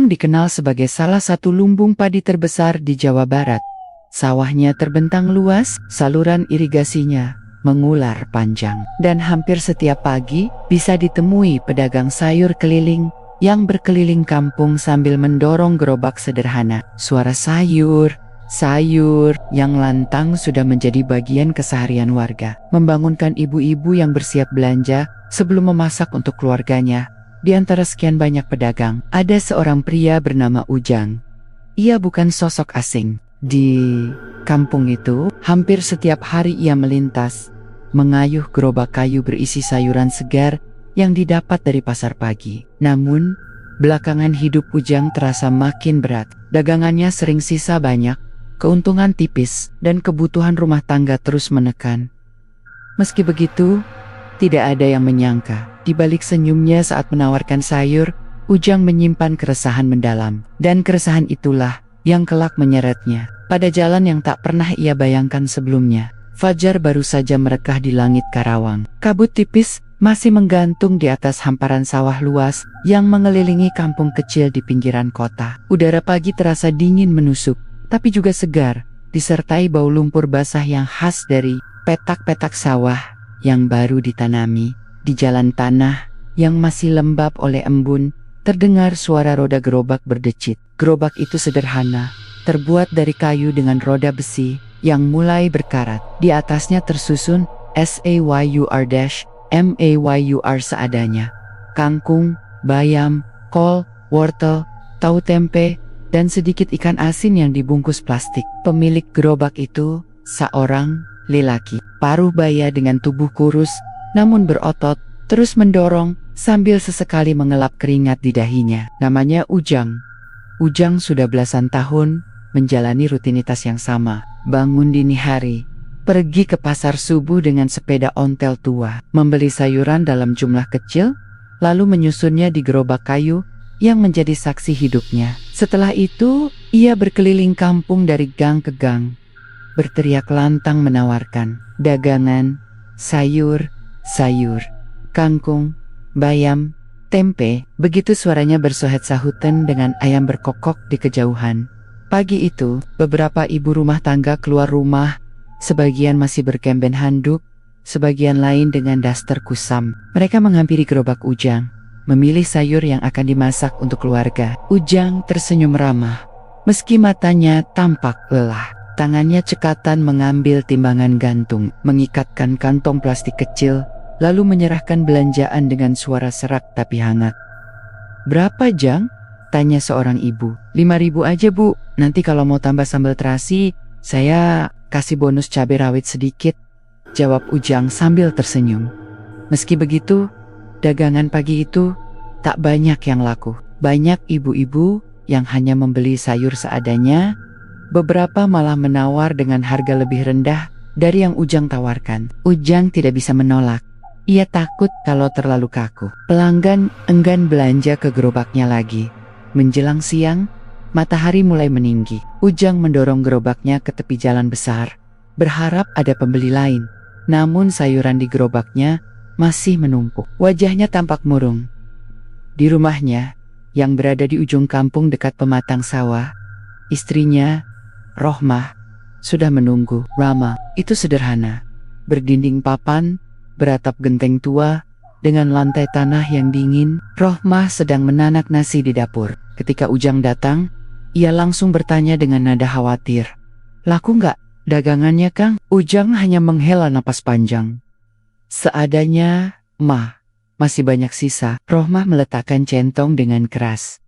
Kangkung dikenal sebagai salah satu lumbung padi terbesar di Jawa Barat. Sawahnya terbentang luas, saluran irigasinya mengular panjang. Dan hampir setiap pagi bisa ditemui pedagang sayur keliling yang berkeliling kampung sambil mendorong gerobak sederhana. Suara sayur yang lantang sudah menjadi bagian keseharian warga. Membangunkan ibu-ibu yang bersiap belanja sebelum memasak untuk keluarganya. Di antara sekian banyak pedagang, ada seorang pria bernama Ujang. Ia bukan sosok asing. Di kampung itu, hampir setiap hari ia melintas, mengayuh gerobak kayu berisi sayuran segar yang didapat dari pasar pagi. Namun, belakangan hidup Ujang terasa makin berat. Dagangannya sering sisa banyak, keuntungan tipis, dan kebutuhan rumah tangga terus menekan. Meski begitu, tidak ada yang menyangka, di balik senyumnya saat menawarkan sayur, Ujang menyimpan keresahan mendalam. Dan keresahan itulah yang kelak menyeretnya pada jalan yang tak pernah ia bayangkan sebelumnya. Fajar baru saja merekah di langit Karawang. Kabut tipis masih menggantung di atas hamparan sawah luas yang mengelilingi kampung kecil di pinggiran kota. Udara pagi terasa dingin menusuk, tapi juga segar, disertai bau lumpur basah yang khas dari petak-petak sawah yang baru ditanami. Di jalan tanah yang masih lembab oleh embun, terdengar suara roda gerobak berdecit. Gerobak itu sederhana, terbuat dari kayu dengan roda besi yang mulai berkarat. Di atasnya tersusun SAYUR-MAYUR seadanya. Kangkung, bayam, kol, wortel, tahu tempe, dan sedikit ikan asin yang dibungkus plastik. Pemilik gerobak itu seorang lelaki, paruh baya dengan tubuh kurus namun berotot, terus mendorong sambil sesekali mengelap keringat di dahinya. Namanya Ujang. Ujang sudah belasan tahun menjalani rutinitas yang sama. Bangun dini hari, pergi ke pasar subuh dengan sepeda ontel tua, membeli sayuran dalam jumlah kecil, lalu menyusunnya di gerobak kayu yang menjadi saksi hidupnya. Setelah itu, ia berkeliling kampung dari gang ke gang, berteriak lantang menawarkan dagangan, sayur, kangkung, bayam, tempe. Begitu suaranya bersohet sahutan dengan ayam berkokok di kejauhan. Pagi itu, beberapa ibu rumah tangga keluar rumah, sebagian masih berkemben handuk, sebagian lain dengan daster kusam. Mereka menghampiri gerobak Ujang, memilih sayur yang akan dimasak untuk keluarga. Ujang tersenyum ramah, meski matanya tampak lelah. Tangannya cekatan mengambil timbangan gantung, mengikatkan kantong plastik kecil, lalu menyerahkan belanjaan dengan suara serak tapi hangat. "Berapa, Jang?" tanya seorang ibu. 5.000 aja, Bu. Nanti kalau mau tambah sambal terasi, saya kasih bonus cabai rawit sedikit, jawab Ujang sambil tersenyum. Meski begitu, dagangan pagi itu tak banyak yang laku. Banyak ibu-ibu yang hanya membeli sayur seadanya. Beberapa malah menawar dengan harga lebih rendah dari yang Ujang tawarkan. Ujang tidak bisa menolak. Ia takut kalau terlalu kaku. Pelanggan enggan belanja ke gerobaknya lagi. Menjelang siang, matahari mulai meninggi. Ujang mendorong gerobaknya ke tepi jalan besar, berharap ada pembeli lain. Namun sayuran di gerobaknya masih menumpuk. Wajahnya tampak murung. Di rumahnya, yang berada di ujung kampung dekat pematang sawah, istrinya, Rohmah, sudah menunggu. Rama itu sederhana, berdinding papan, beratap genteng tua, dengan lantai tanah yang dingin. Rohmah sedang menanak nasi di dapur. Ketika Ujang datang, ia langsung bertanya dengan nada khawatir, "Laku nggak dagangannya, Kang?" Ujang hanya menghela napas panjang. "Seadanya, Mah. Masih banyak sisa." Rohmah meletakkan centong dengan keras.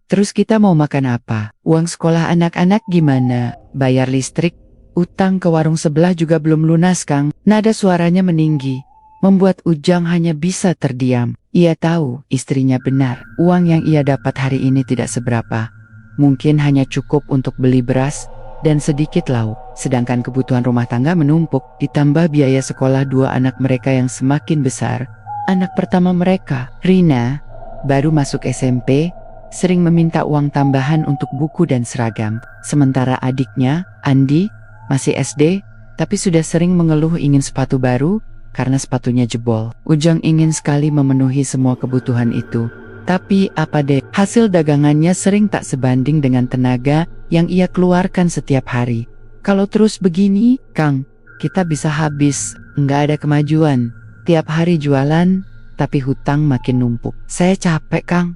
"Terus kita mau makan apa? Uang sekolah anak-anak gimana? Bayar listrik? Utang ke warung sebelah juga belum lunas, Kang." Nada suaranya meninggi, membuat Ujang hanya bisa terdiam. Ia tahu istrinya benar. Uang yang ia dapat hari ini tidak seberapa. Mungkin hanya cukup untuk beli beras dan sedikit lauk. Sedangkan kebutuhan rumah tangga menumpuk, ditambah biaya sekolah dua anak mereka yang semakin besar. Anak pertama mereka, Rina, baru masuk SMP, sering meminta uang tambahan untuk buku dan seragam. Sementara adiknya, Andi, masih SD, tapi sudah sering mengeluh ingin sepatu baru karena sepatunya jebol. Ujang ingin sekali memenuhi semua kebutuhan itu. Tapi apa deh, Hasil dagangannya sering tak sebanding dengan tenaga yang ia keluarkan setiap hari. Kalau terus begini, Kang, kita bisa habis, nggak ada kemajuan. Tiap hari jualan, tapi hutang makin numpuk. Saya capek, Kang,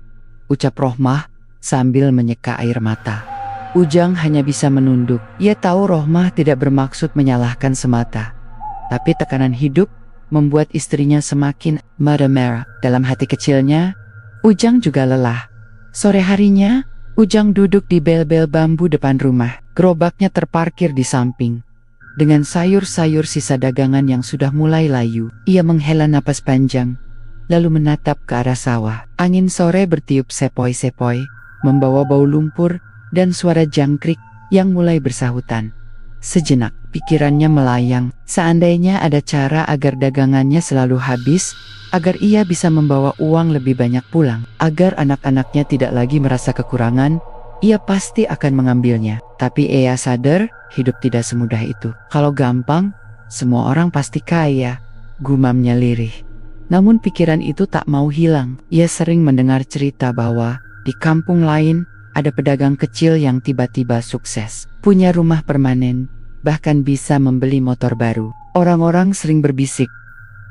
ucap Rohmah sambil menyeka air mata. Ujang hanya bisa menunduk. Ia tahu Rohmah tidak bermaksud menyalahkan semata. Tapi tekanan hidup membuat istrinya semakin marah-marah. Dalam hati kecilnya, Ujang juga lelah. Sore harinya, Ujang duduk di bel-bel bambu depan rumah. Gerobaknya terparkir di samping. Dengan sayur-sayur sisa dagangan yang sudah mulai layu, ia menghela napas panjang, lalu menatap ke arah sawah. Angin sore bertiup sepoi-sepoi, membawa bau lumpur dan suara jangkrik yang mulai bersahutan. Sejenak, pikirannya melayang. Seandainya ada cara agar dagangannya selalu habis, agar ia bisa membawa uang lebih banyak pulang, agar anak-anaknya tidak lagi merasa kekurangan, ia pasti akan mengambilnya. Tapi ia sadar, hidup tidak semudah itu. Kalau gampang, semua orang pasti kaya, gumamnya lirih. Namun pikiran itu tak mau hilang. Ia sering mendengar cerita bahwa di kampung lain ada pedagang kecil yang tiba-tiba sukses, punya rumah permanen, bahkan bisa membeli motor baru. Orang-orang sering berbisik,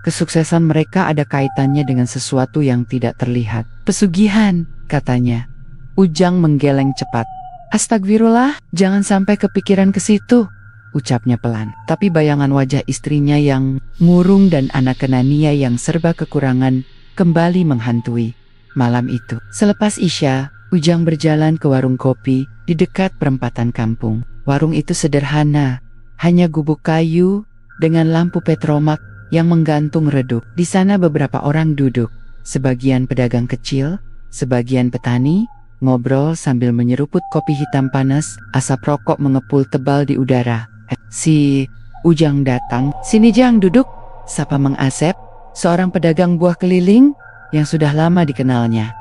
kesuksesan mereka ada kaitannya dengan sesuatu yang tidak terlihat. Pesugihan, katanya. Ujang menggeleng cepat. Astagfirullah, jangan sampai kepikiran ke situ, ucapnya pelan. Tapi bayangan wajah istrinya yang murung dan anak Kenania yang serba kekurangan kembali menghantui malam itu. Selepas Isya, Ujang berjalan ke warung kopi di dekat perempatan kampung. Warung itu sederhana, hanya gubuk kayu dengan lampu petromak yang menggantung redup. Di sana beberapa orang duduk, sebagian pedagang kecil, sebagian petani, ngobrol sambil menyeruput kopi hitam panas. Asap rokok mengepul tebal di udara. Si Ujang datang. "Sini Jang, duduk," sapa Mang Asep, seorang pedagang buah keliling yang sudah lama dikenalnya.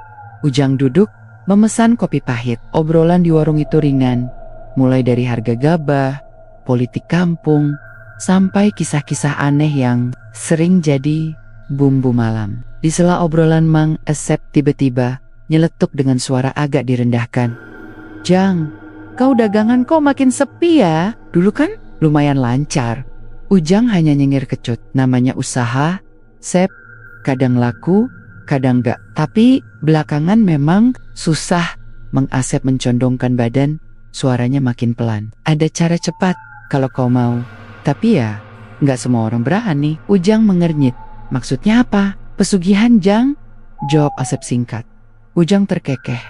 Ujang duduk, memesan kopi pahit. Obrolan di warung itu ringan, mulai dari harga gabah, politik kampung, sampai kisah-kisah aneh yang sering jadi bumbu malam. Di sela obrolan, Mang Asep tiba-tiba nyeletuk dengan suara agak direndahkan. "Jang, kau dagangan kok makin sepi ya? Dulu kan lumayan lancar." Ujang hanya nyengir kecut. Namanya usaha, Sep, kadang laku, kadang gak. Tapi belakangan memang susah. Mang Asep mencondongkan badan, suaranya makin pelan. "Ada cara cepat kalau kau mau. Tapi ya, gak semua orang berani." Ujang mengernyit. "Maksudnya apa?" "Pesugihan, Jang," jawab Asep singkat. Ujang terkekeh,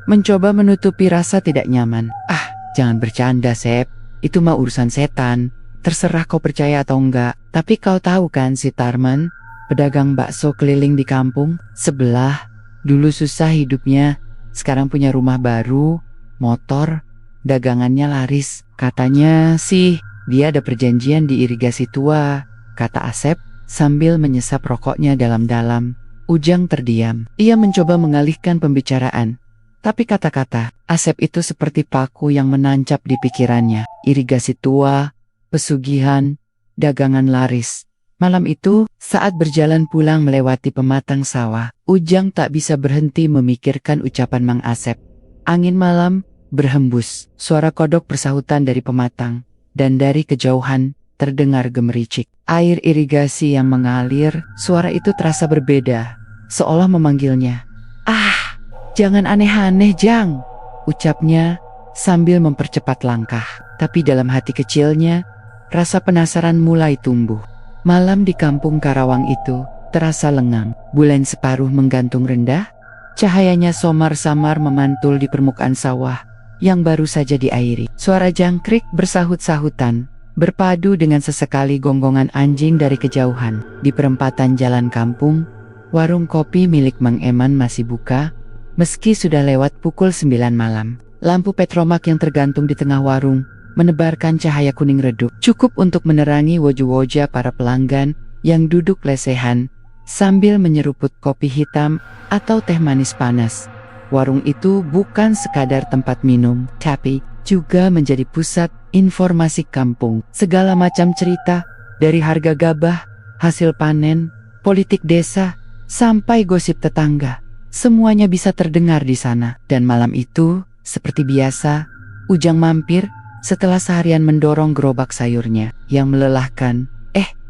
mencoba menutupi rasa tidak nyaman. "Ah, jangan bercanda, Sep. Itu mah urusan setan. Terserah kau percaya atau enggak. Tapi kau tahu kan si Tarman, pedagang bakso keliling di kampung sebelah. Dulu susah hidupnya, sekarang punya rumah baru, motor, dagangannya laris. Katanya sih dia ada perjanjian di irigasi tua," kata Asep sambil menyesap rokoknya dalam-dalam. Ujang terdiam. Ia mencoba mengalihkan pembicaraan, tapi kata-kata Asep itu seperti paku yang menancap di pikirannya. Irigasi tua, pesugihan, dagangan laris. Malam itu, saat berjalan pulang melewati pematang sawah, Ujang tak bisa berhenti memikirkan ucapan Mang Asep. Angin malam berhembus, suara kodok bersahutan dari pematang, dan dari kejauhan terdengar gemericik air irigasi yang mengalir. Suara itu terasa berbeda, seolah memanggilnya. "Ah, jangan aneh-aneh, Jang," ucapnya sambil mempercepat langkah. Tapi dalam hati kecilnya, rasa penasaran mulai tumbuh. Malam di kampung Karawang itu terasa lengang. Bulan separuh menggantung rendah, cahayanya samar-samar memantul di permukaan sawah yang baru saja diairi. Suara jangkrik bersahut-sahutan, berpadu dengan sesekali gonggongan anjing dari kejauhan. Di perempatan jalan kampung, warung kopi milik Mang Eman masih buka, meski sudah lewat pukul 9 malam. Lampu petromak yang tergantung di tengah warung menebarkan cahaya kuning redup, cukup untuk menerangi wajah-wajah para pelanggan yang duduk lesehan sambil menyeruput kopi hitam atau teh manis panas. Warung itu bukan sekadar tempat minum, tapi juga menjadi pusat informasi kampung. Segala macam cerita, dari harga gabah, hasil panen, politik desa, sampai gosip tetangga, Semuanya bisa terdengar di sana. Dan malam itu, seperti biasa, Ujang mampir setelah seharian mendorong gerobak sayurnya yang melelahkan.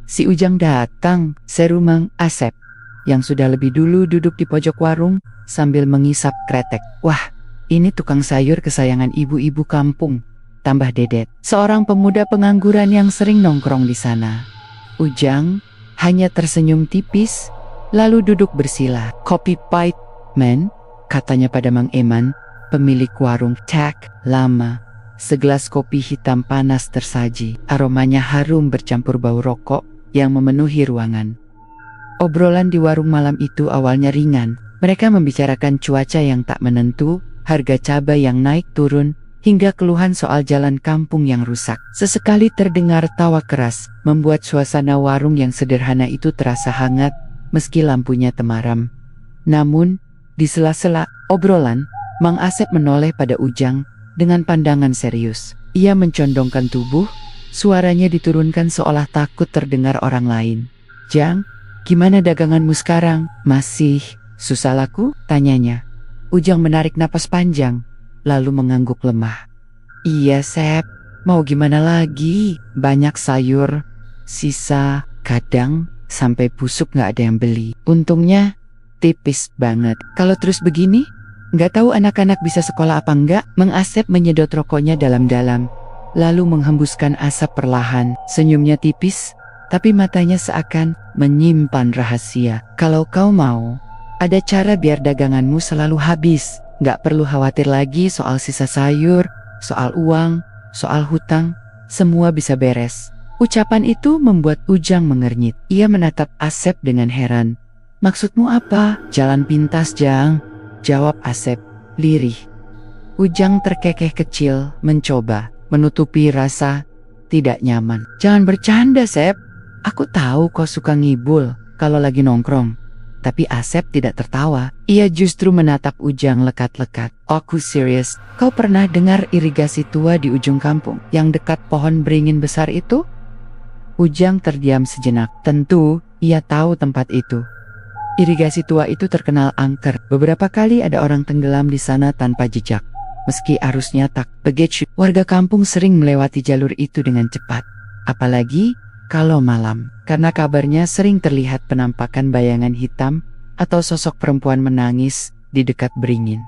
Si Ujang datang, seru Mang Asep, yang sudah lebih dulu duduk di pojok warung sambil mengisap kretek. Wah, ini tukang sayur kesayangan ibu-ibu kampung, tambah Dedet, seorang pemuda pengangguran yang sering nongkrong di sana. Ujang hanya tersenyum tipis, lalu duduk bersila. Kopi pahit, men, katanya pada Mang Eman, pemilik warung. Tak lama, segelas kopi hitam panas tersaji. Aromanya harum bercampur bau rokok yang memenuhi ruangan. Obrolan di warung malam itu awalnya ringan. Mereka membicarakan cuaca yang tak menentu, harga cabai yang naik turun, hingga keluhan soal jalan kampung yang rusak. Sesekali terdengar tawa keras, membuat suasana warung yang sederhana itu terasa hangat, meski lampunya temaram. Namun, di sela-sela obrolan, Mang Asep menoleh pada Ujang dengan pandangan serius. Ia mencondongkan tubuh, suaranya diturunkan seolah takut terdengar orang lain. Jang, gimana daganganmu sekarang? Masih susah laku? Tanyanya. Ujang menarik napas panjang, lalu mengangguk lemah. Iya Sep, mau gimana lagi? Banyak sayur, sisa, kadang sampai busuk gak ada yang beli. Untungnya tipis banget. Kalau terus begini, gak tahu anak-anak bisa sekolah apa enggak. Mang Asep menyedot rokoknya dalam-dalam, lalu menghembuskan asap perlahan. Senyumnya tipis, tapi matanya seakan menyimpan rahasia. Kalau kau mau, ada cara biar daganganmu selalu habis. Gak perlu khawatir lagi soal sisa sayur, soal uang, soal hutang. Semua bisa beres. Ucapan itu membuat Ujang mengernyit. Ia menatap Asep dengan heran. Maksudmu apa? Jalan pintas, Jang, jawab Asep, lirih. Ujang terkekeh kecil, mencoba menutupi rasa tidak nyaman. Jangan bercanda, Sep. Aku tahu kau suka ngibul kalau lagi nongkrong. Tapi Asep tidak tertawa. Ia justru menatap Ujang lekat-lekat. Aku serius. Kau pernah dengar irigasi tua di ujung kampung yang dekat pohon beringin besar itu? Ujang terdiam sejenak. Tentu, ia tahu tempat itu. Irigasi tua itu terkenal angker. Beberapa kali ada orang tenggelam di sana tanpa jejak. Meski arusnya tak begitu, warga kampung sering melewati jalur itu dengan cepat. Apalagi kalau malam, karena kabarnya sering terlihat penampakan bayangan hitam atau sosok perempuan menangis di dekat beringin.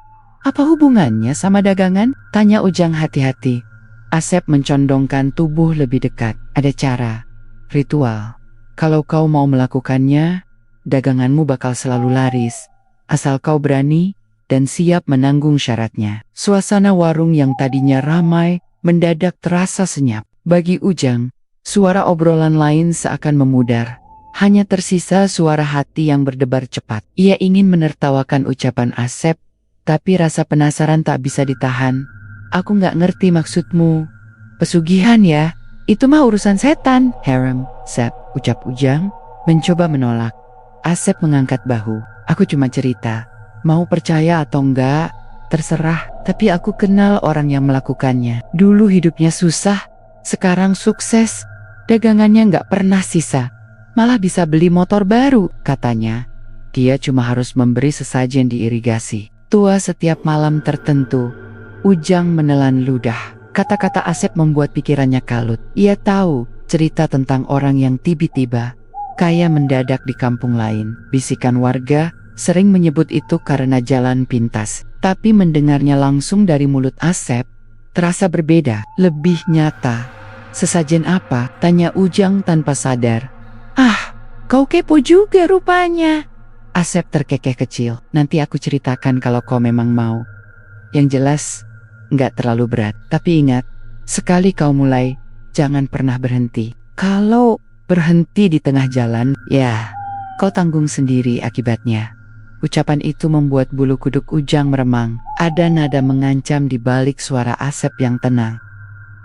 Apa hubungannya sama dagangan? Tanya Ujang hati-hati. Asep mencondongkan tubuh lebih dekat. Ada cara, ritual. Kalau kau mau melakukannya, daganganmu bakal selalu laris, asal kau berani dan siap menanggung syaratnya. Suasana warung yang tadinya ramai mendadak terasa senyap. Bagi Ujang, suara obrolan lain seakan memudar. Hanya tersisa suara hati yang berdebar cepat. Ia ingin menertawakan ucapan Asep, tapi rasa penasaran tak bisa ditahan. Aku gak ngerti maksudmu. Pesugihan ya? Itu mah urusan setan. Harem, Sep, ucap Ujang, mencoba menolak. Asep mengangkat bahu. Aku cuma cerita. Mau percaya atau enggak, terserah. Tapi aku kenal orang yang melakukannya. Dulu hidupnya susah, sekarang sukses. Dagangannya enggak pernah sisa. Malah bisa beli motor baru, katanya. Dia cuma harus memberi sesajen diirigasi tua setiap malam tertentu. Ujang menelan ludah. Kata-kata Asep membuat pikirannya kalut. Ia tahu cerita tentang orang yang tiba-tiba kaya mendadak di kampung lain. Bisikan warga sering menyebut itu karena jalan pintas. Tapi mendengarnya langsung dari mulut Asep terasa berbeda, lebih nyata. Sesajen apa? Tanya Ujang tanpa sadar. Ah, kau kepo juga rupanya. Asep terkekeh kecil. Nanti aku ceritakan kalau kau memang mau. Yang jelas, nggak terlalu berat. Tapi ingat, sekali kau mulai, jangan pernah berhenti. Kalau berhenti di tengah jalan, ya, kau tanggung sendiri akibatnya. Ucapan itu membuat bulu kuduk Ujang meremang. Ada nada mengancam di balik suara Asep yang tenang.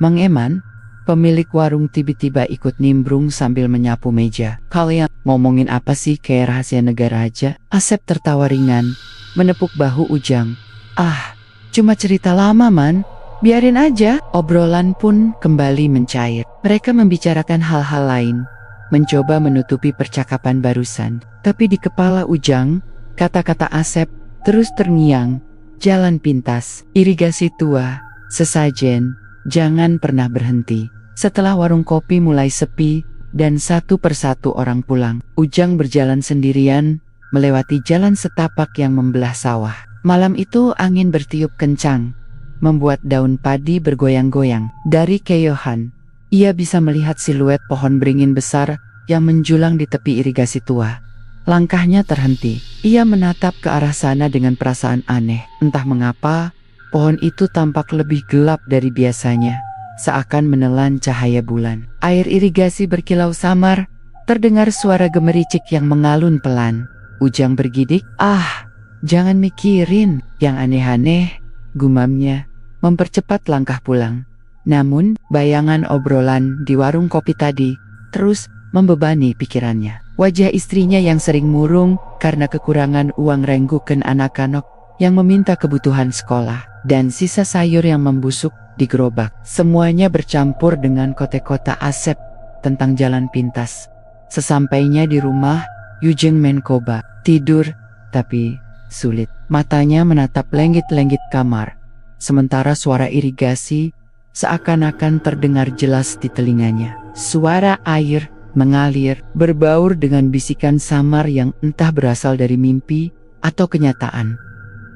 Mang Eman, pemilik warung, tiba-tiba ikut nimbrung sambil menyapu meja. Kalian ngomongin apa sih, kayak rahasia negara aja? Asep tertawa ringan, menepuk bahu Ujang. Ah, cuma cerita lama man. Biarin aja. Obrolan pun kembali mencair. Mereka membicarakan hal-hal lain, mencoba menutupi percakapan barusan. Tapi di kepala Ujang, kata-kata Asep terus terngiang, jalan pintas, irigasi tua, sesajen, jangan pernah berhenti. Setelah warung kopi mulai sepi, dan satu persatu orang pulang, Ujang berjalan sendirian, melewati jalan setapak yang membelah sawah. Malam itu angin bertiup kencang, membuat daun padi bergoyang-goyang. Dari keyohan, ia bisa melihat siluet pohon beringin besar yang menjulang di tepi irigasi tua. Langkahnya terhenti. Ia menatap ke arah sana dengan perasaan aneh. Entah mengapa, pohon itu tampak lebih gelap dari biasanya, seakan menelan cahaya bulan. Air irigasi berkilau samar, terdengar suara gemericik yang mengalun pelan. Ujang bergidik, jangan mikirin yang aneh-aneh, gumamnya, mempercepat langkah pulang. Namun, bayangan obrolan di warung kopi tadi terus membebani pikirannya. Wajah istrinya yang sering murung karena kekurangan uang rengguken anak-anak yang meminta kebutuhan sekolah, dan sisa sayur yang membusuk di gerobak. Semuanya bercampur dengan kote-kota Asep tentang jalan pintas. Sesampainya di rumah, Ujang mencoba tidur, tapi sulit. Matanya menatap lenggit-lenggit kamar, sementara suara irigasi seakan-akan terdengar jelas di telinganya. Suara air mengalir, berbaur dengan bisikan samar yang entah berasal dari mimpi atau kenyataan.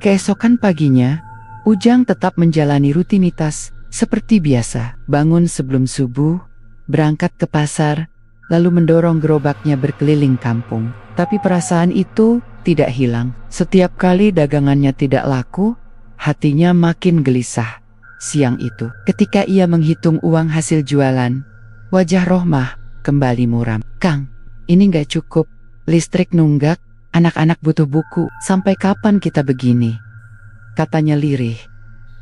Keesokan paginya, Ujang tetap menjalani rutinitas seperti biasa. Bangun sebelum subuh, berangkat ke pasar, lalu mendorong gerobaknya berkeliling kampung. Tapi perasaan itu tidak hilang. Setiap kali dagangannya tidak laku, hatinya makin gelisah. Siang itu, ketika ia menghitung uang hasil jualan, wajah Rohmah kembali muram. "Kang, ini gak cukup. Listrik nunggak, anak-anak butuh buku. Sampai kapan kita begini?" Katanya lirih.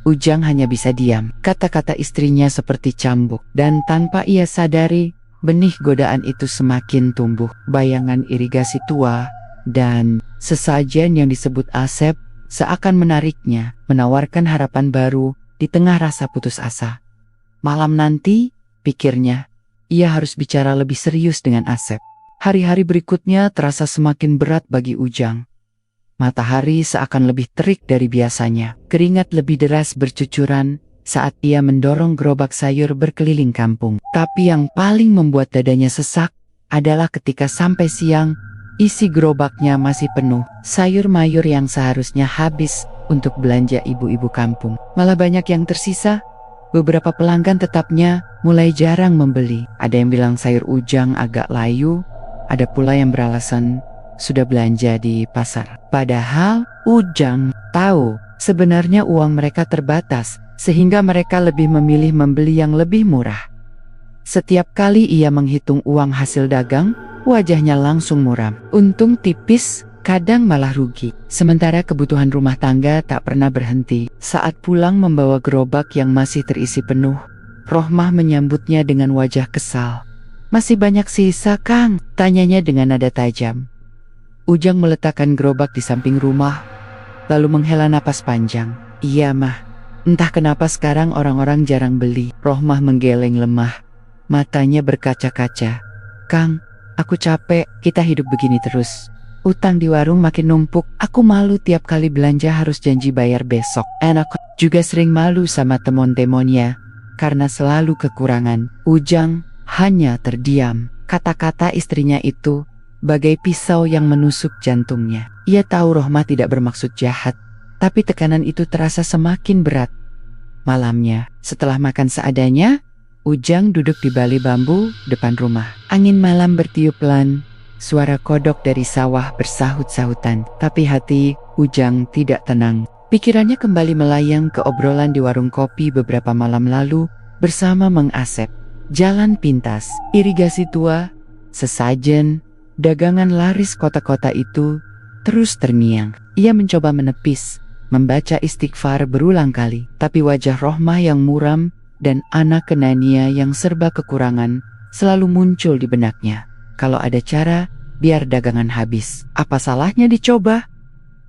Ujang hanya bisa diam. Kata-kata istrinya seperti cambuk, dan tanpa ia sadari, benih godaan itu semakin tumbuh. Bayangan irigasi tua dan sesajen yang disebut Asep seakan menariknya, menawarkan harapan baru di tengah rasa putus asa. Malam nanti, pikirnya, ia harus bicara lebih serius dengan Asep. Hari-hari berikutnya terasa semakin berat bagi Ujang. Matahari seakan lebih terik dari biasanya. Keringat lebih deras bercucuran saat ia mendorong gerobak sayur berkeliling kampung. Tapi yang paling membuat dadanya sesak adalah ketika sampai siang, isi gerobaknya masih penuh. Sayur mayur yang seharusnya habis untuk belanja ibu-ibu kampung malah banyak yang tersisa. Beberapa pelanggan tetapnya mulai jarang membeli. Ada yang bilang sayur Ujang agak layu, ada pula yang beralasan sudah belanja di pasar. Padahal Ujang tahu sebenarnya uang mereka terbatas, sehingga mereka lebih memilih membeli yang lebih murah. Setiap kali ia menghitung uang hasil dagang, wajahnya langsung muram. Untung tipis, kadang malah rugi. Sementara kebutuhan rumah tangga tak pernah berhenti. Saat pulang membawa gerobak yang masih terisi penuh, Rohmah menyambutnya dengan wajah kesal. "Masih banyak sisa, Kang?" tanyanya dengan nada tajam. Ujang meletakkan gerobak di samping rumah, lalu menghela napas panjang. "Iya mah, entah kenapa sekarang orang-orang jarang beli." Rohmah menggeleng lemah, matanya berkaca-kaca. "Kang, aku capek, kita hidup begini terus. Utang di warung makin numpuk, aku malu tiap kali belanja harus janji bayar besok. Anak juga sering malu sama temon-temonnya, karena selalu kekurangan." Ujang hanya terdiam. Kata-kata istrinya itu bagai pisau yang menusuk jantungnya. Ia tahu Rohmah tidak bermaksud jahat, tapi tekanan itu terasa semakin berat. Malamnya, setelah makan seadanya, Ujang duduk di bali bambu depan rumah. Angin malam bertiup pelan, suara kodok dari sawah bersahut-sahutan. Tapi hati Ujang tidak tenang. Pikirannya kembali melayang ke obrolan di warung kopi beberapa malam lalu bersama Mang Asep. Jalan pintas, irigasi tua, sesajen, dagangan laris kota-kota itu terus terngiang. Ia mencoba menepis, membaca istighfar berulang kali. Tapi wajah Rohmah yang muram dan anak kenania yang serba kekurangan selalu muncul di benaknya. Kalau ada cara, biar dagangan habis. Apa salahnya dicoba?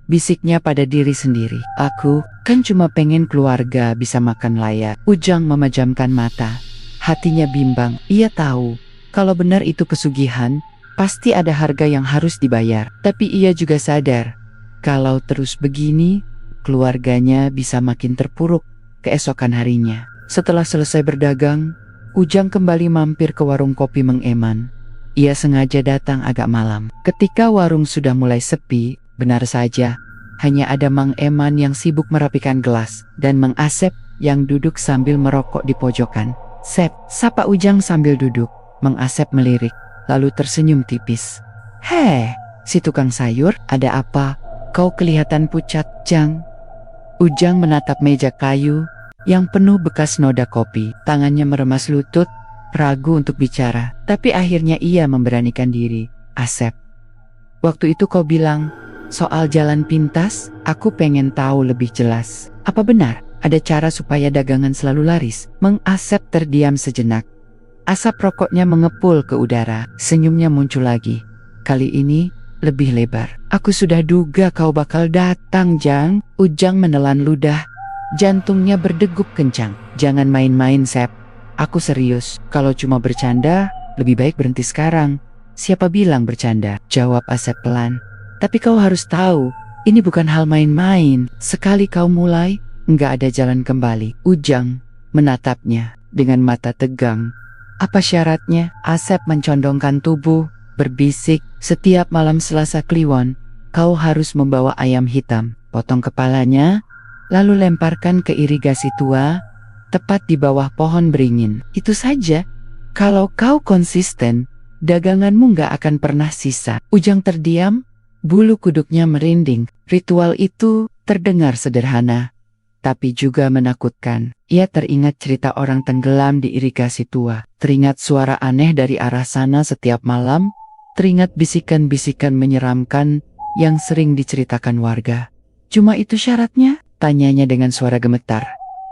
Bisiknya pada diri sendiri. "Aku kan cuma pengen keluarga bisa makan layak." Ujang memejamkan mata. Hatinya bimbang. Ia tahu, kalau benar itu pesugihan, pasti ada harga yang harus dibayar. Tapi ia juga sadar, Kalau terus begini, keluarganya bisa makin terpuruk keesokan harinya. Setelah selesai berdagang, Ujang kembali mampir ke warung kopi Mang Eman. Ia sengaja datang agak malam. Ketika warung sudah mulai sepi, benar saja, hanya ada Mang Eman yang sibuk merapikan gelas, dan Mang Asep yang duduk sambil merokok di pojokan. "Sep," sapa Ujang sambil duduk. Mang Asep melirik, lalu tersenyum tipis. "Heh, si tukang sayur, ada apa? Kau kelihatan pucat, Jang." Ujang menatap meja kayu yang penuh bekas noda kopi. Tangannya meremas lutut, ragu untuk bicara. Tapi akhirnya ia memberanikan diri. "Asep, waktu itu kau bilang soal jalan pintas, aku pengen tahu lebih jelas. Apa benar ada cara supaya dagangan selalu laris?" Mang Asep terdiam sejenak. Asap rokoknya mengepul ke udara. Senyumnya muncul lagi. Kali ini lebih lebar. "Aku sudah duga kau bakal datang, Jang." Ujang menelan ludah. Jantungnya berdegup kencang. "Jangan main-main, Sep. Aku serius. Kalau cuma bercanda, lebih baik berhenti sekarang." "Siapa bilang bercanda?" jawab Asep pelan. "Tapi kau harus tahu, ini bukan hal main-main. Sekali kau mulai, nggak ada jalan kembali." Ujang menatapnya dengan mata tegang. "Apa syaratnya?" Asep mencondongkan tubuh, berbisik, "Setiap malam Selasa Kliwon, kau harus membawa ayam hitam. Potong kepalanya, lalu lemparkan ke irigasi tua, tepat di bawah pohon beringin. Itu saja. Kalau kau konsisten, daganganmu nggak akan pernah sisa." Ujang terdiam, bulu kuduknya merinding. Ritual itu terdengar sederhana, tapi juga menakutkan. Ia teringat cerita orang tenggelam di irigasi tua, teringat suara aneh dari arah sana setiap malam, teringat bisikan-bisikan menyeramkan yang sering diceritakan warga. "Cuma itu syaratnya?" tanyanya dengan suara gemetar.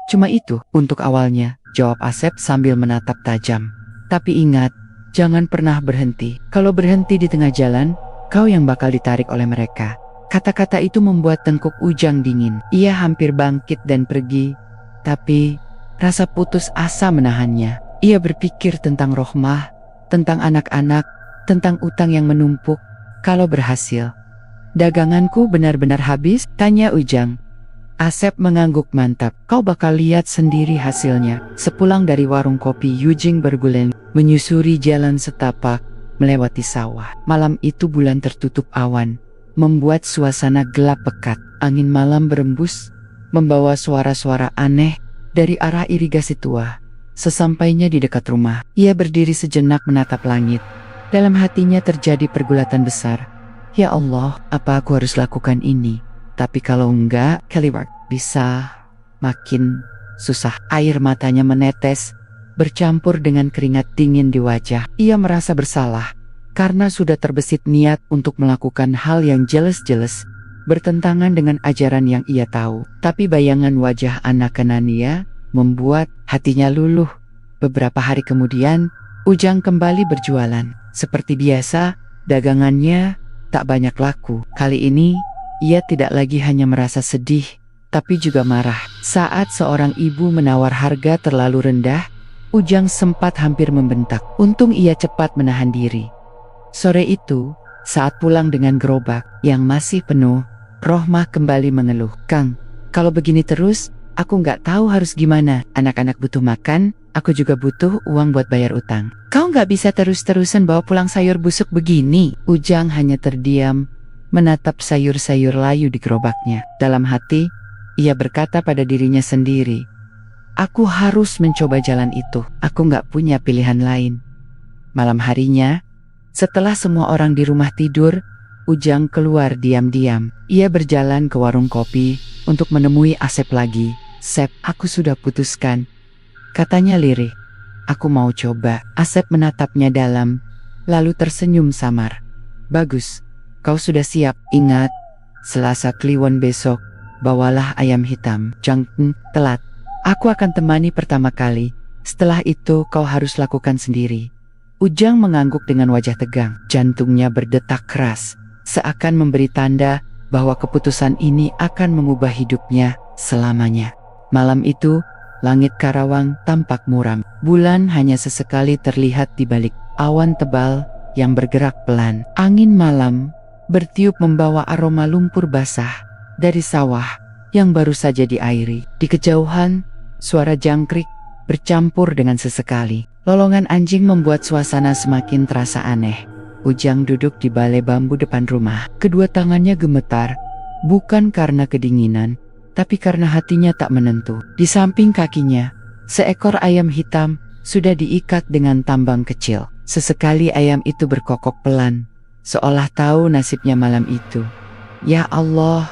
"Cuma itu, untuk awalnya," jawab Asep sambil menatap tajam. "Tapi ingat, jangan pernah berhenti. Kalau berhenti di tengah jalan, kau yang bakal ditarik oleh mereka." Kata-kata itu membuat tengkuk Ujang dingin. Ia hampir bangkit dan pergi, tapi rasa putus asa menahannya. Ia berpikir tentang Rohmah, tentang anak-anak, tentang utang yang menumpuk. "Kalau berhasil, daganganku benar-benar habis?" tanya Ujang. Asep mengangguk mantap. "Kau bakal lihat sendiri hasilnya." Sepulang dari warung kopi, Ujang berguling, menyusuri jalan setapak, melewati sawah. Malam itu bulan tertutup awan, membuat suasana gelap pekat. Angin malam berembus, membawa suara-suara aneh dari arah irigasi tua. Sesampainya di dekat rumah, ia berdiri sejenak menatap langit. Dalam hatinya terjadi pergulatan besar. "Ya Allah, apa aku harus lakukan ini? Tapi kalau enggak, Kaliwak bisa makin susah." Air matanya menetes, bercampur dengan keringat dingin di wajah. Ia merasa bersalah karena sudah terbesit niat untuk melakukan hal yang jelas-jelas bertentangan dengan ajaran yang ia tahu. Tapi bayangan wajah anak Kenania membuat hatinya luluh. Beberapa hari kemudian, Ujang kembali berjualan. Seperti biasa, dagangannya tak banyak laku. Kali ini, ia tidak lagi hanya merasa sedih, tapi juga marah. Saat seorang ibu menawar harga terlalu rendah, Ujang sempat hampir membentak. Untung ia cepat menahan diri. Sore itu, saat pulang dengan gerobak yang masih penuh, Rohmah kembali mengeluh. "Kang, kalau begini terus, aku nggak tahu harus gimana. Anak-anak butuh makan, aku juga butuh uang buat bayar utang. Kau nggak bisa terus-terusan bawa pulang sayur busuk begini." Ujang hanya terdiam, menatap sayur-sayur layu di gerobaknya. Dalam hati, ia berkata pada dirinya sendiri, "Aku harus mencoba jalan itu. Aku nggak punya pilihan lain." Malam harinya, setelah semua orang di rumah tidur, Ujang keluar diam-diam. Ia berjalan ke warung kopi untuk menemui Asep lagi. "Sep, aku sudah putuskan," katanya lirih. "Aku mau coba." Asep menatapnya dalam, lalu tersenyum samar. "Bagus, kau sudah siap. Ingat, Selasa Kliwon besok, bawalah ayam hitam." "Jangan telat. Aku akan temani pertama kali. Setelah itu kau harus lakukan sendiri." Ujang mengangguk dengan wajah tegang. Jantungnya berdetak keras, seakan memberi tanda bahwa keputusan ini akan mengubah hidupnya selamanya. Malam itu, langit Karawang tampak muram. Bulan hanya sesekali terlihat di balik awan tebal yang bergerak pelan. Angin malam bertiup membawa aroma lumpur basah dari sawah yang baru saja diairi. Di kejauhan, suara jangkrik bercampur dengan sesekali lolongan anjing membuat suasana semakin terasa aneh. Ujang duduk di balai bambu depan rumah. Kedua tangannya gemetar, bukan karena kedinginan, tapi karena hatinya tak menentu. Di samping kakinya, seekor ayam hitam sudah diikat dengan tambang kecil. Sesekali ayam itu berkokok pelan, seolah tahu nasibnya malam itu. Ya Allah,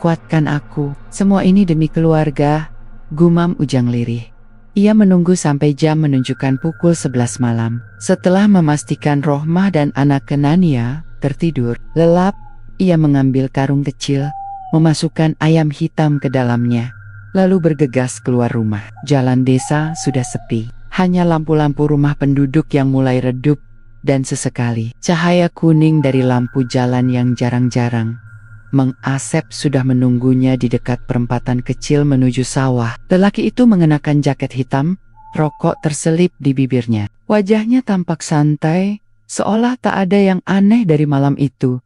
kuatkan aku. Semua ini demi keluarga, gumam Ujang lirih. Ia menunggu sampai jam menunjukkan pukul 11 malam. Setelah memastikan Rohmah dan anak Kenania tertidur lelap, ia mengambil karung kecil, memasukkan ayam hitam ke dalamnya, lalu bergegas keluar rumah. Jalan desa sudah sepi, hanya lampu-lampu rumah penduduk yang mulai redup, dan sesekali cahaya kuning dari lampu jalan yang jarang-jarang. Mang Asep sudah menunggunya di dekat perempatan kecil menuju sawah. Lelaki itu mengenakan jaket hitam, rokok terselip di bibirnya. Wajahnya tampak santai, seolah tak ada yang aneh dari malam itu.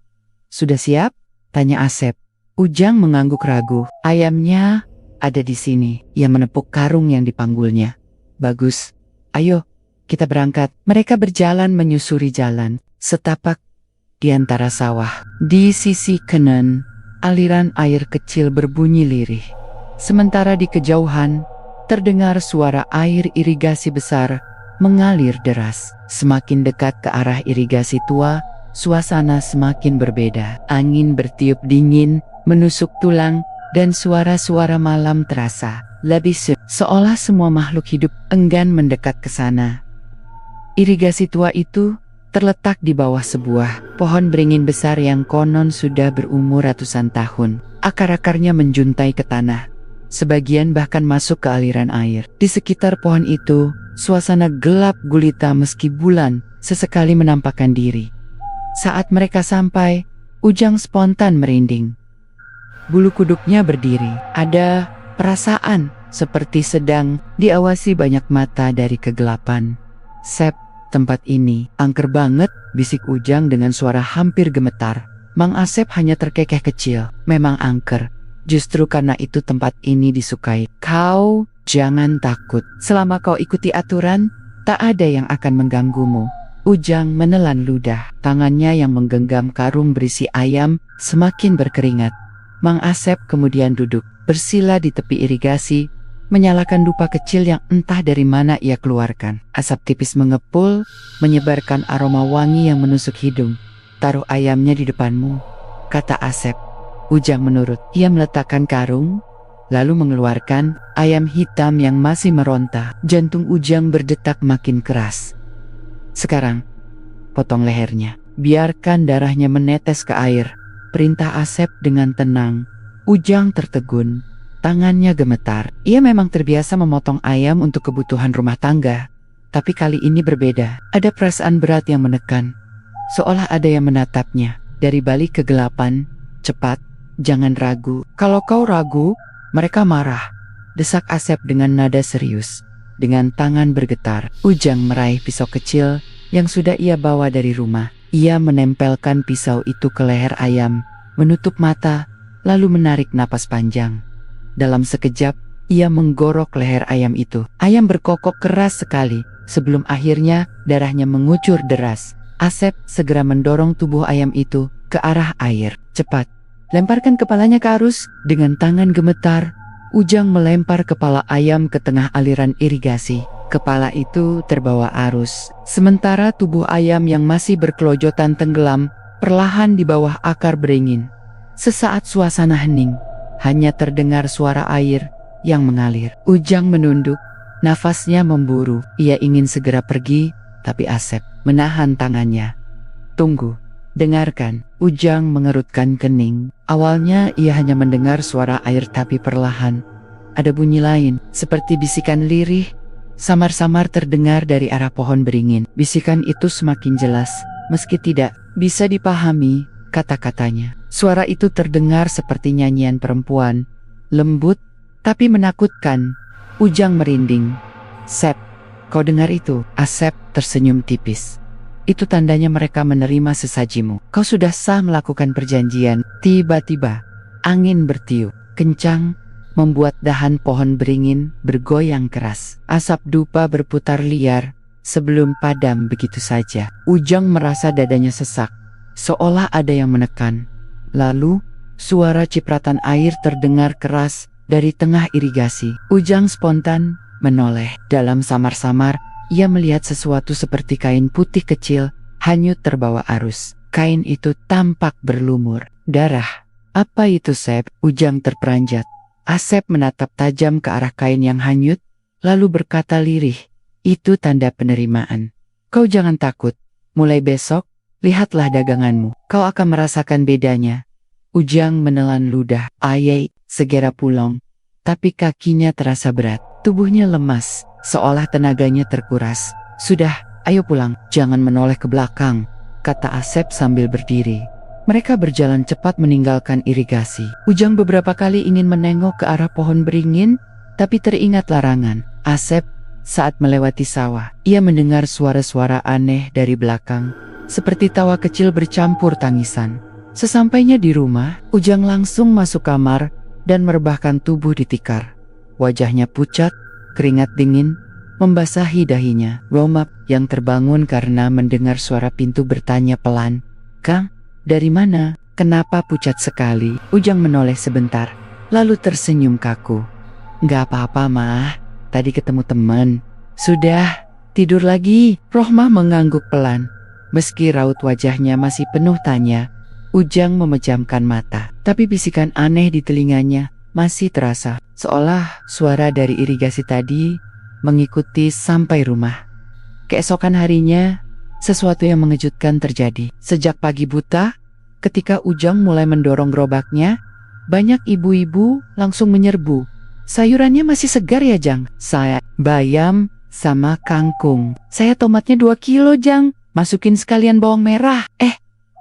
"Sudah siap?" tanya Asep. Ujang mengangguk ragu. "Ayamnya ada di sini." Ia menepuk karung yang dipanggulnya. "Bagus, ayo kita berangkat." Mereka berjalan menyusuri jalan setapak di antara sawah. Di sisi kanan, aliran air kecil berbunyi lirih. Sementara di kejauhan, terdengar suara air irigasi besar mengalir deras. Semakin dekat ke arah irigasi tua, suasana semakin berbeda. Angin bertiup dingin, menusuk tulang, dan suara-suara malam terasa lebih seolah semua makhluk hidup enggan mendekat ke sana. Irigasi tua itu terletak di bawah sebuah pohon beringin besar yang konon sudah berumur ratusan tahun. Akar-akarnya menjuntai ke tanah, sebagian bahkan masuk ke aliran air. Di sekitar pohon itu, suasana gelap gulita meski bulan sesekali menampakkan diri. Saat mereka sampai, Ujang spontan merinding. Bulu kuduknya berdiri. Ada perasaan seperti sedang diawasi banyak mata dari kegelapan. "Sep, tempat ini angker banget," bisik Ujang dengan suara hampir gemetar. Mang Asep hanya terkekeh kecil. "Memang angker. Justru karena itu tempat ini disukai. Kau jangan takut. Selama kau ikuti aturan, tak ada yang akan mengganggumu." Ujang menelan ludah. Tangannya yang menggenggam karung berisi ayam semakin berkeringat. Mang Asep kemudian duduk, bersila di tepi irigasi, menyalakan dupa kecil yang entah dari mana ia keluarkan. Asap tipis mengepul, menyebarkan aroma wangi yang menusuk hidung. "Taruh ayamnya di depanmu," kata Asep. Ujang menurut. Ia meletakkan karung, lalu mengeluarkan ayam hitam yang masih meronta. Jantung Ujang berdetak makin keras. "Sekarang, potong lehernya. Biarkan darahnya menetes ke air," perintah Asep dengan tenang. Ujang tertegun. Tangannya gemetar. Ia memang terbiasa memotong ayam untuk kebutuhan rumah tangga. Tapi kali ini berbeda. Ada perasaan berat yang menekan. Seolah ada yang menatapnya. Dari balik kegelapan, "Cepat, jangan ragu. Kalau kau ragu, mereka marah," desak Asep dengan nada serius. Dengan tangan bergetar, Ujang meraih pisau kecil yang sudah ia bawa dari rumah. Ia menempelkan pisau itu ke leher ayam, menutup mata, lalu menarik napas panjang. Dalam sekejap, ia menggorok leher ayam itu. Ayam berkokok keras sekali, sebelum akhirnya darahnya mengucur deras. Asep segera mendorong tubuh ayam itu ke arah air. "Cepat, lemparkan kepalanya ke arus." Dengan tangan gemetar, Ujang melempar kepala ayam ke tengah aliran irigasi. Kepala itu terbawa arus, sementara tubuh ayam yang masih berkelojotan tenggelam perlahan di bawah akar beringin. Sesaat suasana hening, hanya terdengar suara air yang mengalir. Ujang menunduk, nafasnya memburu. Ia ingin segera pergi, tapi Asep menahan tangannya. "Tunggu, dengarkan." Ujang mengerutkan kening. Awalnya ia hanya mendengar suara air, tapi perlahan ada bunyi lain, seperti bisikan lirih, samar-samar terdengar dari arah pohon beringin. Bisikan itu semakin jelas, meski tidak bisa dipahami kata-katanya. Suara itu terdengar seperti nyanyian perempuan, lembut tapi menakutkan. Ujang merinding. "Sep, kau dengar itu?" Asep tersenyum tipis. Itu tandanya mereka menerima sesajimu. Kau sudah sah melakukan perjanjian. Tiba-tiba, angin bertiup kencang, membuat dahan pohon beringin bergoyang keras. Asap dupa berputar liar sebelum padam begitu saja. Ujang merasa dadanya sesak, seolah ada yang menekan. Lalu, suara cipratan air terdengar keras dari tengah irigasi. Ujang spontan menoleh. Dalam samar-samar, ia melihat sesuatu seperti kain putih kecil hanyut terbawa arus. Kain itu tampak berlumur darah. Apa itu, Sep? Ujang terperanjat. Asep menatap tajam ke arah kain yang hanyut, lalu berkata lirih, "Itu tanda penerimaan. Kau jangan takut. Mulai besok, lihatlah daganganmu. Kau akan merasakan bedanya." Ujang menelan ludah. Ayai segera pulang, tapi kakinya terasa berat. Tubuhnya lemas, seolah tenaganya terkuras. "Sudah, ayo pulang. Jangan menoleh ke belakang," kata Asep sambil berdiri. Mereka berjalan cepat meninggalkan irigasi. Ujang beberapa kali ingin menengok ke arah pohon beringin, tapi teringat larangan. Asep, saat melewati sawah, ia mendengar suara-suara aneh dari belakang, seperti tawa kecil bercampur tangisan. Sesampainya di rumah, Ujang langsung masuk kamar dan merebahkan tubuh di tikar. Wajahnya pucat, keringat dingin membasahi dahinya. Romap yang terbangun karena mendengar suara pintu bertanya pelan, "Kang, dari mana? Kenapa pucat sekali?" Ujang menoleh sebentar, lalu tersenyum kaku. "Nggak apa-apa, Mah. Tadi ketemu teman." "Sudah, tidur lagi." Rohmah mengangguk pelan. Meski raut wajahnya masih penuh tanya, Ujang memejamkan mata. Tapi bisikan aneh di telinganya masih terasa, seolah suara dari irigasi tadi mengikuti sampai rumah. Keesokan harinya, sesuatu yang mengejutkan terjadi. Sejak pagi buta, ketika Ujang mulai mendorong gerobaknya, banyak ibu-ibu langsung menyerbu. "Sayurannya masih segar ya, Jang?" "Saya bayam sama kangkung." "Saya tomatnya 2 kilo, Jang. Masukin sekalian bawang merah."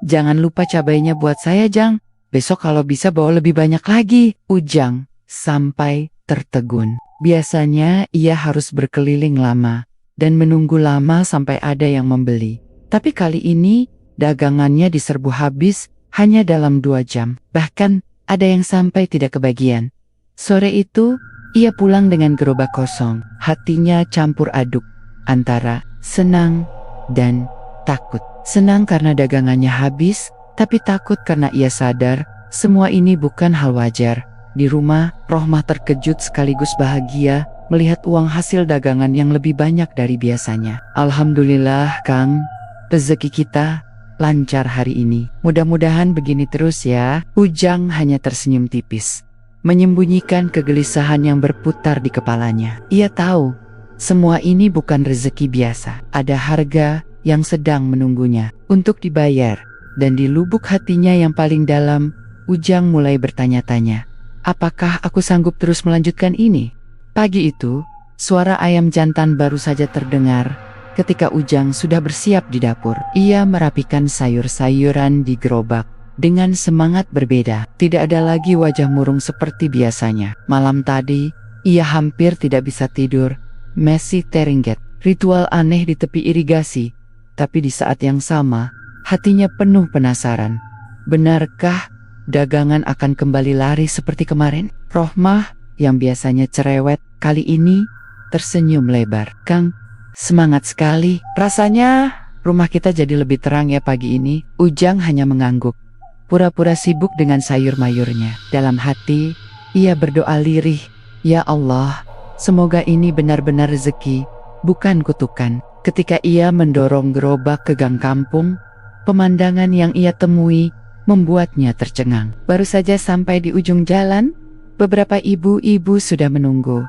Jangan lupa cabainya buat saya, Jang. Besok kalau bisa bawa lebih banyak lagi." Ujang sampai tertegun. Biasanya ia harus berkeliling lama dan menunggu lama sampai ada yang membeli. Tapi kali ini dagangannya diserbu habis hanya dalam 2 jam. Bahkan ada yang sampai tidak kebagian. Sore itu ia pulang dengan gerobak kosong. Hatinya campur aduk antara senang dan takut. Senang karena dagangannya habis, tapi takut karena ia sadar semua ini bukan hal wajar. Di rumah, Rohmah terkejut sekaligus bahagia melihat uang hasil dagangan yang lebih banyak dari biasanya. "Alhamdulillah, Kang. Rezeki kita lancar hari ini. Mudah-mudahan begini terus ya." Ujang hanya tersenyum tipis, menyembunyikan kegelisahan yang berputar di kepalanya. Ia tahu, semua ini bukan rezeki biasa. Ada harga yang sedang menunggunya untuk dibayar. Dan di lubuk hatinya yang paling dalam, Ujang mulai bertanya-tanya, apakah aku sanggup terus melanjutkan ini? Pagi itu, suara ayam jantan baru saja terdengar ketika Ujang sudah bersiap di dapur. Ia merapikan sayur-sayuran di gerobak dengan semangat berbeda. Tidak ada lagi wajah murung seperti biasanya. Malam tadi, ia hampir tidak bisa tidur. Messi teringat ritual aneh di tepi irigasi. Tapi di saat yang sama, hatinya penuh penasaran. Benarkah dagangan akan kembali laris seperti kemarin? Rohmah yang biasanya cerewet kali ini tersenyum lebar. "Kang, semangat sekali. Rasanya rumah kita jadi lebih terang ya pagi ini." Ujang hanya mengangguk, pura-pura sibuk dengan sayur mayurnya. Dalam hati, ia berdoa lirih, "Ya Allah, semoga ini benar-benar rezeki, bukan kutukan." Ketika ia mendorong gerobak ke gang kampung, pemandangan yang ia temui membuatnya tercengang. Baru saja sampai di ujung jalan, beberapa ibu-ibu sudah menunggu.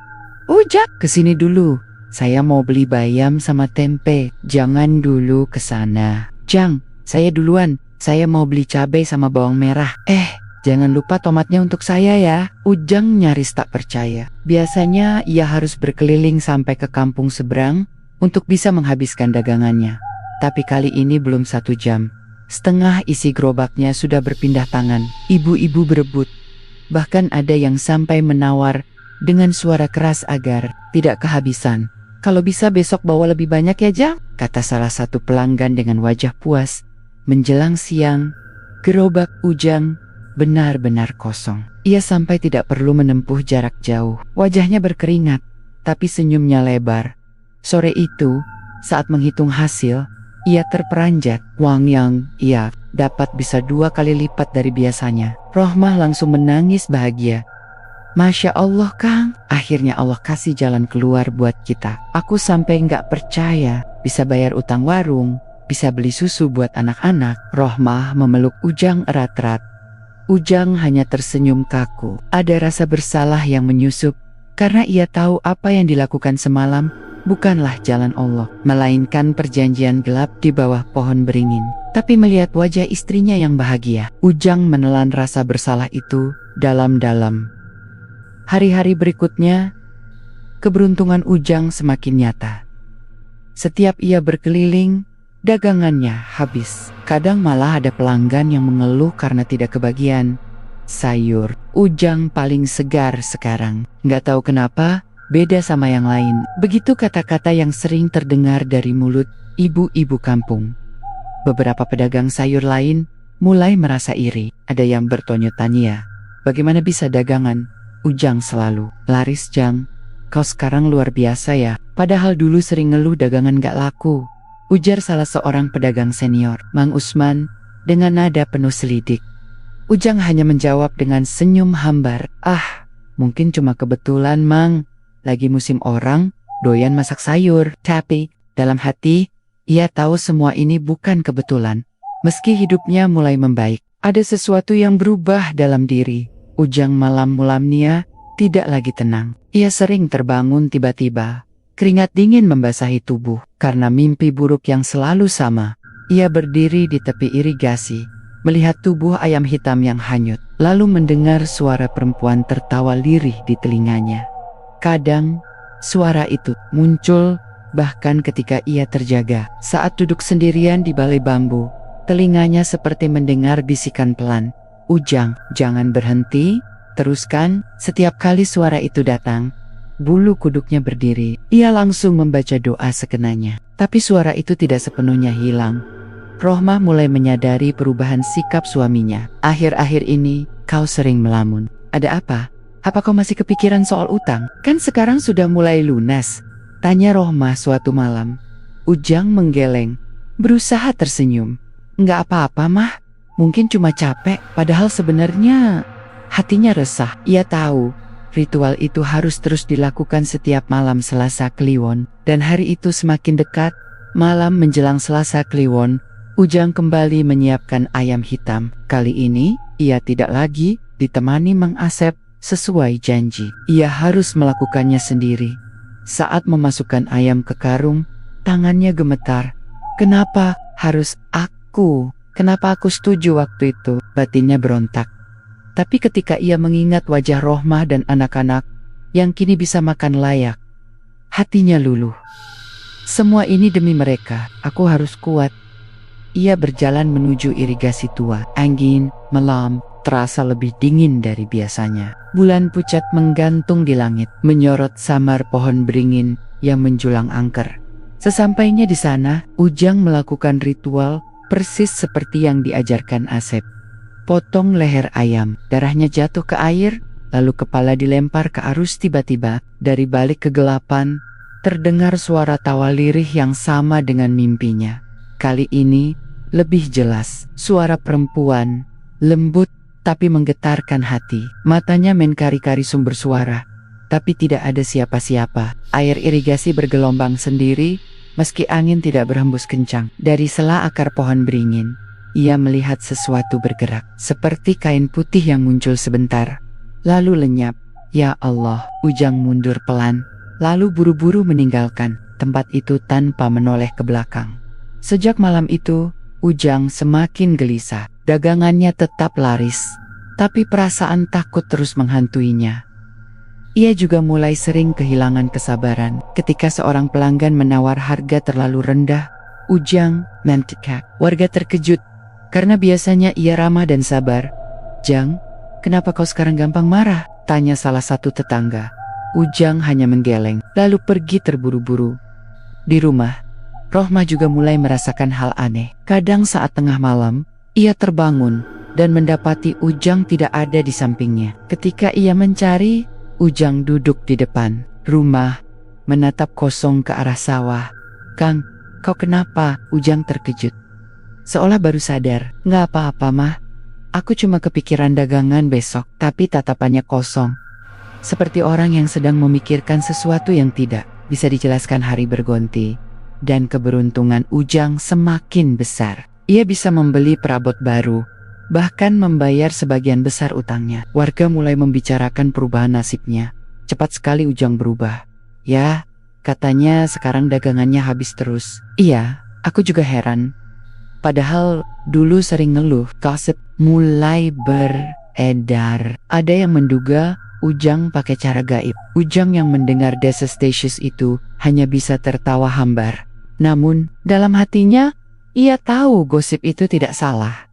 "Ujang, kesini dulu. Saya mau beli bayam sama tempe." "Jangan dulu ke sana." "Jang, saya duluan. Saya mau beli cabai sama bawang merah." Jangan lupa tomatnya untuk saya ya." Ujang nyaris tak percaya. Biasanya ia harus berkeliling sampai ke kampung seberang untuk bisa menghabiskan dagangannya. Tapi kali ini belum 1 jam. Setengah isi gerobaknya sudah berpindah tangan. Ibu-ibu berebut. Bahkan ada yang sampai menawar dengan suara keras agar tidak kehabisan. Kalau bisa besok bawa lebih banyak ya, Jang, kata salah satu pelanggan dengan wajah puas. Menjelang siang, gerobak Ujang benar-benar kosong. Ia sampai tidak perlu menempuh jarak jauh. Wajahnya berkeringat, tapi senyumnya lebar. Sore itu, saat menghitung hasil, ia terperanjat. Uang yang ia dapat bisa 2 kali lipat dari biasanya. Rohmah langsung menangis bahagia. Masya Allah, Kang, akhirnya Allah kasih jalan keluar buat kita. Aku sampai nggak percaya bisa bayar utang warung, bisa beli susu buat anak-anak. Rohmah memeluk Ujang erat-erat. Ujang hanya tersenyum kaku. Ada rasa bersalah yang menyusup karena ia tahu apa yang dilakukan semalam bukanlah jalan Allah, melainkan perjanjian gelap di bawah pohon beringin. Tapi melihat wajah istrinya yang bahagia, Ujang menelan rasa bersalah itu dalam-dalam. Hari-hari berikutnya, keberuntungan Ujang semakin nyata. Setiap ia berkeliling, dagangannya habis. Kadang malah ada pelanggan yang mengeluh karena tidak kebagian sayur. Ujang paling segar sekarang. Nggak tahu kenapa, beda sama yang lain. Begitu kata-kata yang sering terdengar dari mulut ibu-ibu kampung. Beberapa pedagang sayur lain mulai merasa iri. Ada yang bertanya tanya, bagaimana bisa dagangan Ujang selalu laris, Jang? Kau sekarang luar biasa ya. Padahal dulu sering ngeluh dagangan gak laku, ujar salah seorang pedagang senior, Mang Usman, dengan nada penuh selidik. Ujang hanya menjawab dengan senyum hambar. Ah, mungkin cuma kebetulan, Mang. Lagi musim orang doyan masak sayur. Tapi dalam hati, ia tahu semua ini bukan kebetulan. Meski hidupnya mulai membaik, ada sesuatu yang berubah dalam diri. Ujang malam-malamnya tidak lagi tenang. Ia sering terbangun tiba-tiba. Keringat dingin membasahi tubuh karena mimpi buruk yang selalu sama. Ia berdiri di tepi irigasi, melihat tubuh ayam hitam yang hanyut, lalu mendengar suara perempuan tertawa lirih di telinganya. Kadang, suara itu muncul bahkan ketika ia terjaga. Saat duduk sendirian di balai bambu, telinganya seperti mendengar bisikan pelan. Ujang, jangan berhenti, teruskan. Setiap kali suara itu datang, bulu kuduknya berdiri. Ia langsung membaca doa sekenanya. Tapi suara itu tidak sepenuhnya hilang. Rohmah mulai menyadari perubahan sikap suaminya. Akhir-akhir ini, kau sering melamun. Ada apa? Apa kau masih kepikiran soal utang? Kan sekarang sudah mulai lunas, tanya Rohmah suatu malam. Ujang menggeleng, berusaha tersenyum. Enggak apa-apa, Mah. Mungkin cuma capek, padahal sebenarnya hatinya resah. Ia tahu ritual itu harus terus dilakukan setiap malam Selasa Kliwon. Dan hari itu semakin dekat. Malam menjelang Selasa Kliwon, Ujang kembali menyiapkan ayam hitam. Kali ini, ia tidak lagi ditemani Mang Asep sesuai janji. Ia harus melakukannya sendiri. Saat memasukkan ayam ke karung, tangannya gemetar. Kenapa harus aku? Kenapa aku setuju waktu itu? Batinnya berontak. Tapi ketika ia mengingat wajah Rohmah dan anak-anak yang kini bisa makan layak, hatinya luluh. Semua ini demi mereka, aku harus kuat. Ia berjalan menuju irigasi tua. Angin malam terasa lebih dingin dari biasanya. Bulan pucat menggantung di langit, menyorot samar pohon beringin yang menjulang angker. Sesampainya di sana, Ujang melakukan ritual persis seperti yang diajarkan Asep. Potong leher ayam, darahnya jatuh ke air, lalu kepala dilempar ke arus. Tiba-tiba, dari balik kegelapan, terdengar suara tawa lirih yang sama dengan mimpinya. Kali ini, lebih jelas, suara perempuan, lembut tapi menggetarkan hati. Matanya main kari-kari sumber suara, tapi tidak ada siapa-siapa. Air irigasi bergelombang sendiri, meski angin tidak berhembus kencang. Dari sela akar pohon beringin, ia melihat sesuatu bergerak, seperti kain putih yang muncul sebentar, lalu lenyap. Ya Allah, Ujang mundur pelan, lalu buru-buru meninggalkan tempat itu tanpa menoleh ke belakang. Sejak malam itu, Ujang semakin gelisah. Dagangannya tetap laris, tapi perasaan takut terus menghantuinya. Ia juga mulai sering kehilangan kesabaran. Ketika seorang pelanggan menawar harga terlalu rendah, Ujang mentekak. Warga terkejut, karena biasanya ia ramah dan sabar. Jang, kenapa kau sekarang gampang marah? Tanya salah satu tetangga. Ujang hanya menggeleng, lalu pergi terburu-buru. Di rumah, Rohmah juga mulai merasakan hal aneh. Kadang saat tengah malam, ia terbangun dan mendapati Ujang tidak ada di sampingnya. Ketika ia mencari, Ujang duduk di depan rumah, menatap kosong ke arah sawah. "Kang, kau kenapa?" Ujang terkejut. Seolah baru sadar. "Nggak apa-apa, Mah. Aku cuma kepikiran dagangan besok." Tapi tatapannya kosong. Seperti orang yang sedang memikirkan sesuatu yang tidak bisa dijelaskan. Hari berganti, dan keberuntungan Ujang semakin besar. Ia bisa membeli perabot baru, bahkan membayar sebagian besar utangnya. Warga mulai membicarakan perubahan nasibnya. Cepat sekali Ujang berubah. "Ya, katanya sekarang dagangannya habis terus." "Iya, aku juga heran. Padahal dulu sering ngeluh." Gosip mulai beredar. Ada yang menduga Ujang pakai cara gaib. Ujang yang mendengar desas-desus itu hanya bisa tertawa hambar. Namun, dalam hatinya, ia tahu gosip itu tidak salah.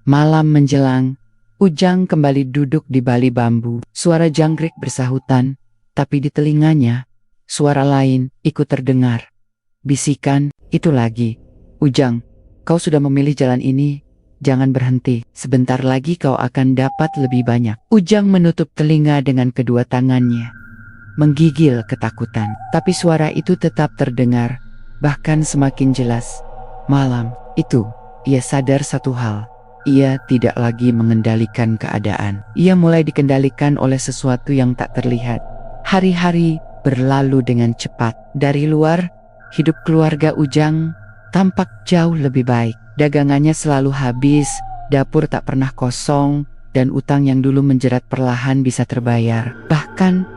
Malam menjelang, Ujang kembali duduk di bali bambu. Suara jangkrik bersahutan, tapi di telinganya, suara lain ikut terdengar. Bisikan, "Itu lagi. Ujang, kau sudah memilih jalan ini. Jangan berhenti. Sebentar lagi kau akan dapat lebih banyak." Ujang menutup telinga dengan kedua tangannya, menggigil ketakutan. Tapi suara itu tetap terdengar, bahkan semakin jelas. Malam itu, ia sadar satu hal. Ia tidak lagi mengendalikan keadaan. Ia mulai dikendalikan oleh sesuatu yang tak terlihat. Hari-hari berlalu dengan cepat. Dari luar, hidup keluarga Ujang tampak jauh lebih baik. Dagangannya selalu habis, dapur tak pernah kosong, dan utang yang dulu menjerat perlahan bisa terbayar. Bahkan,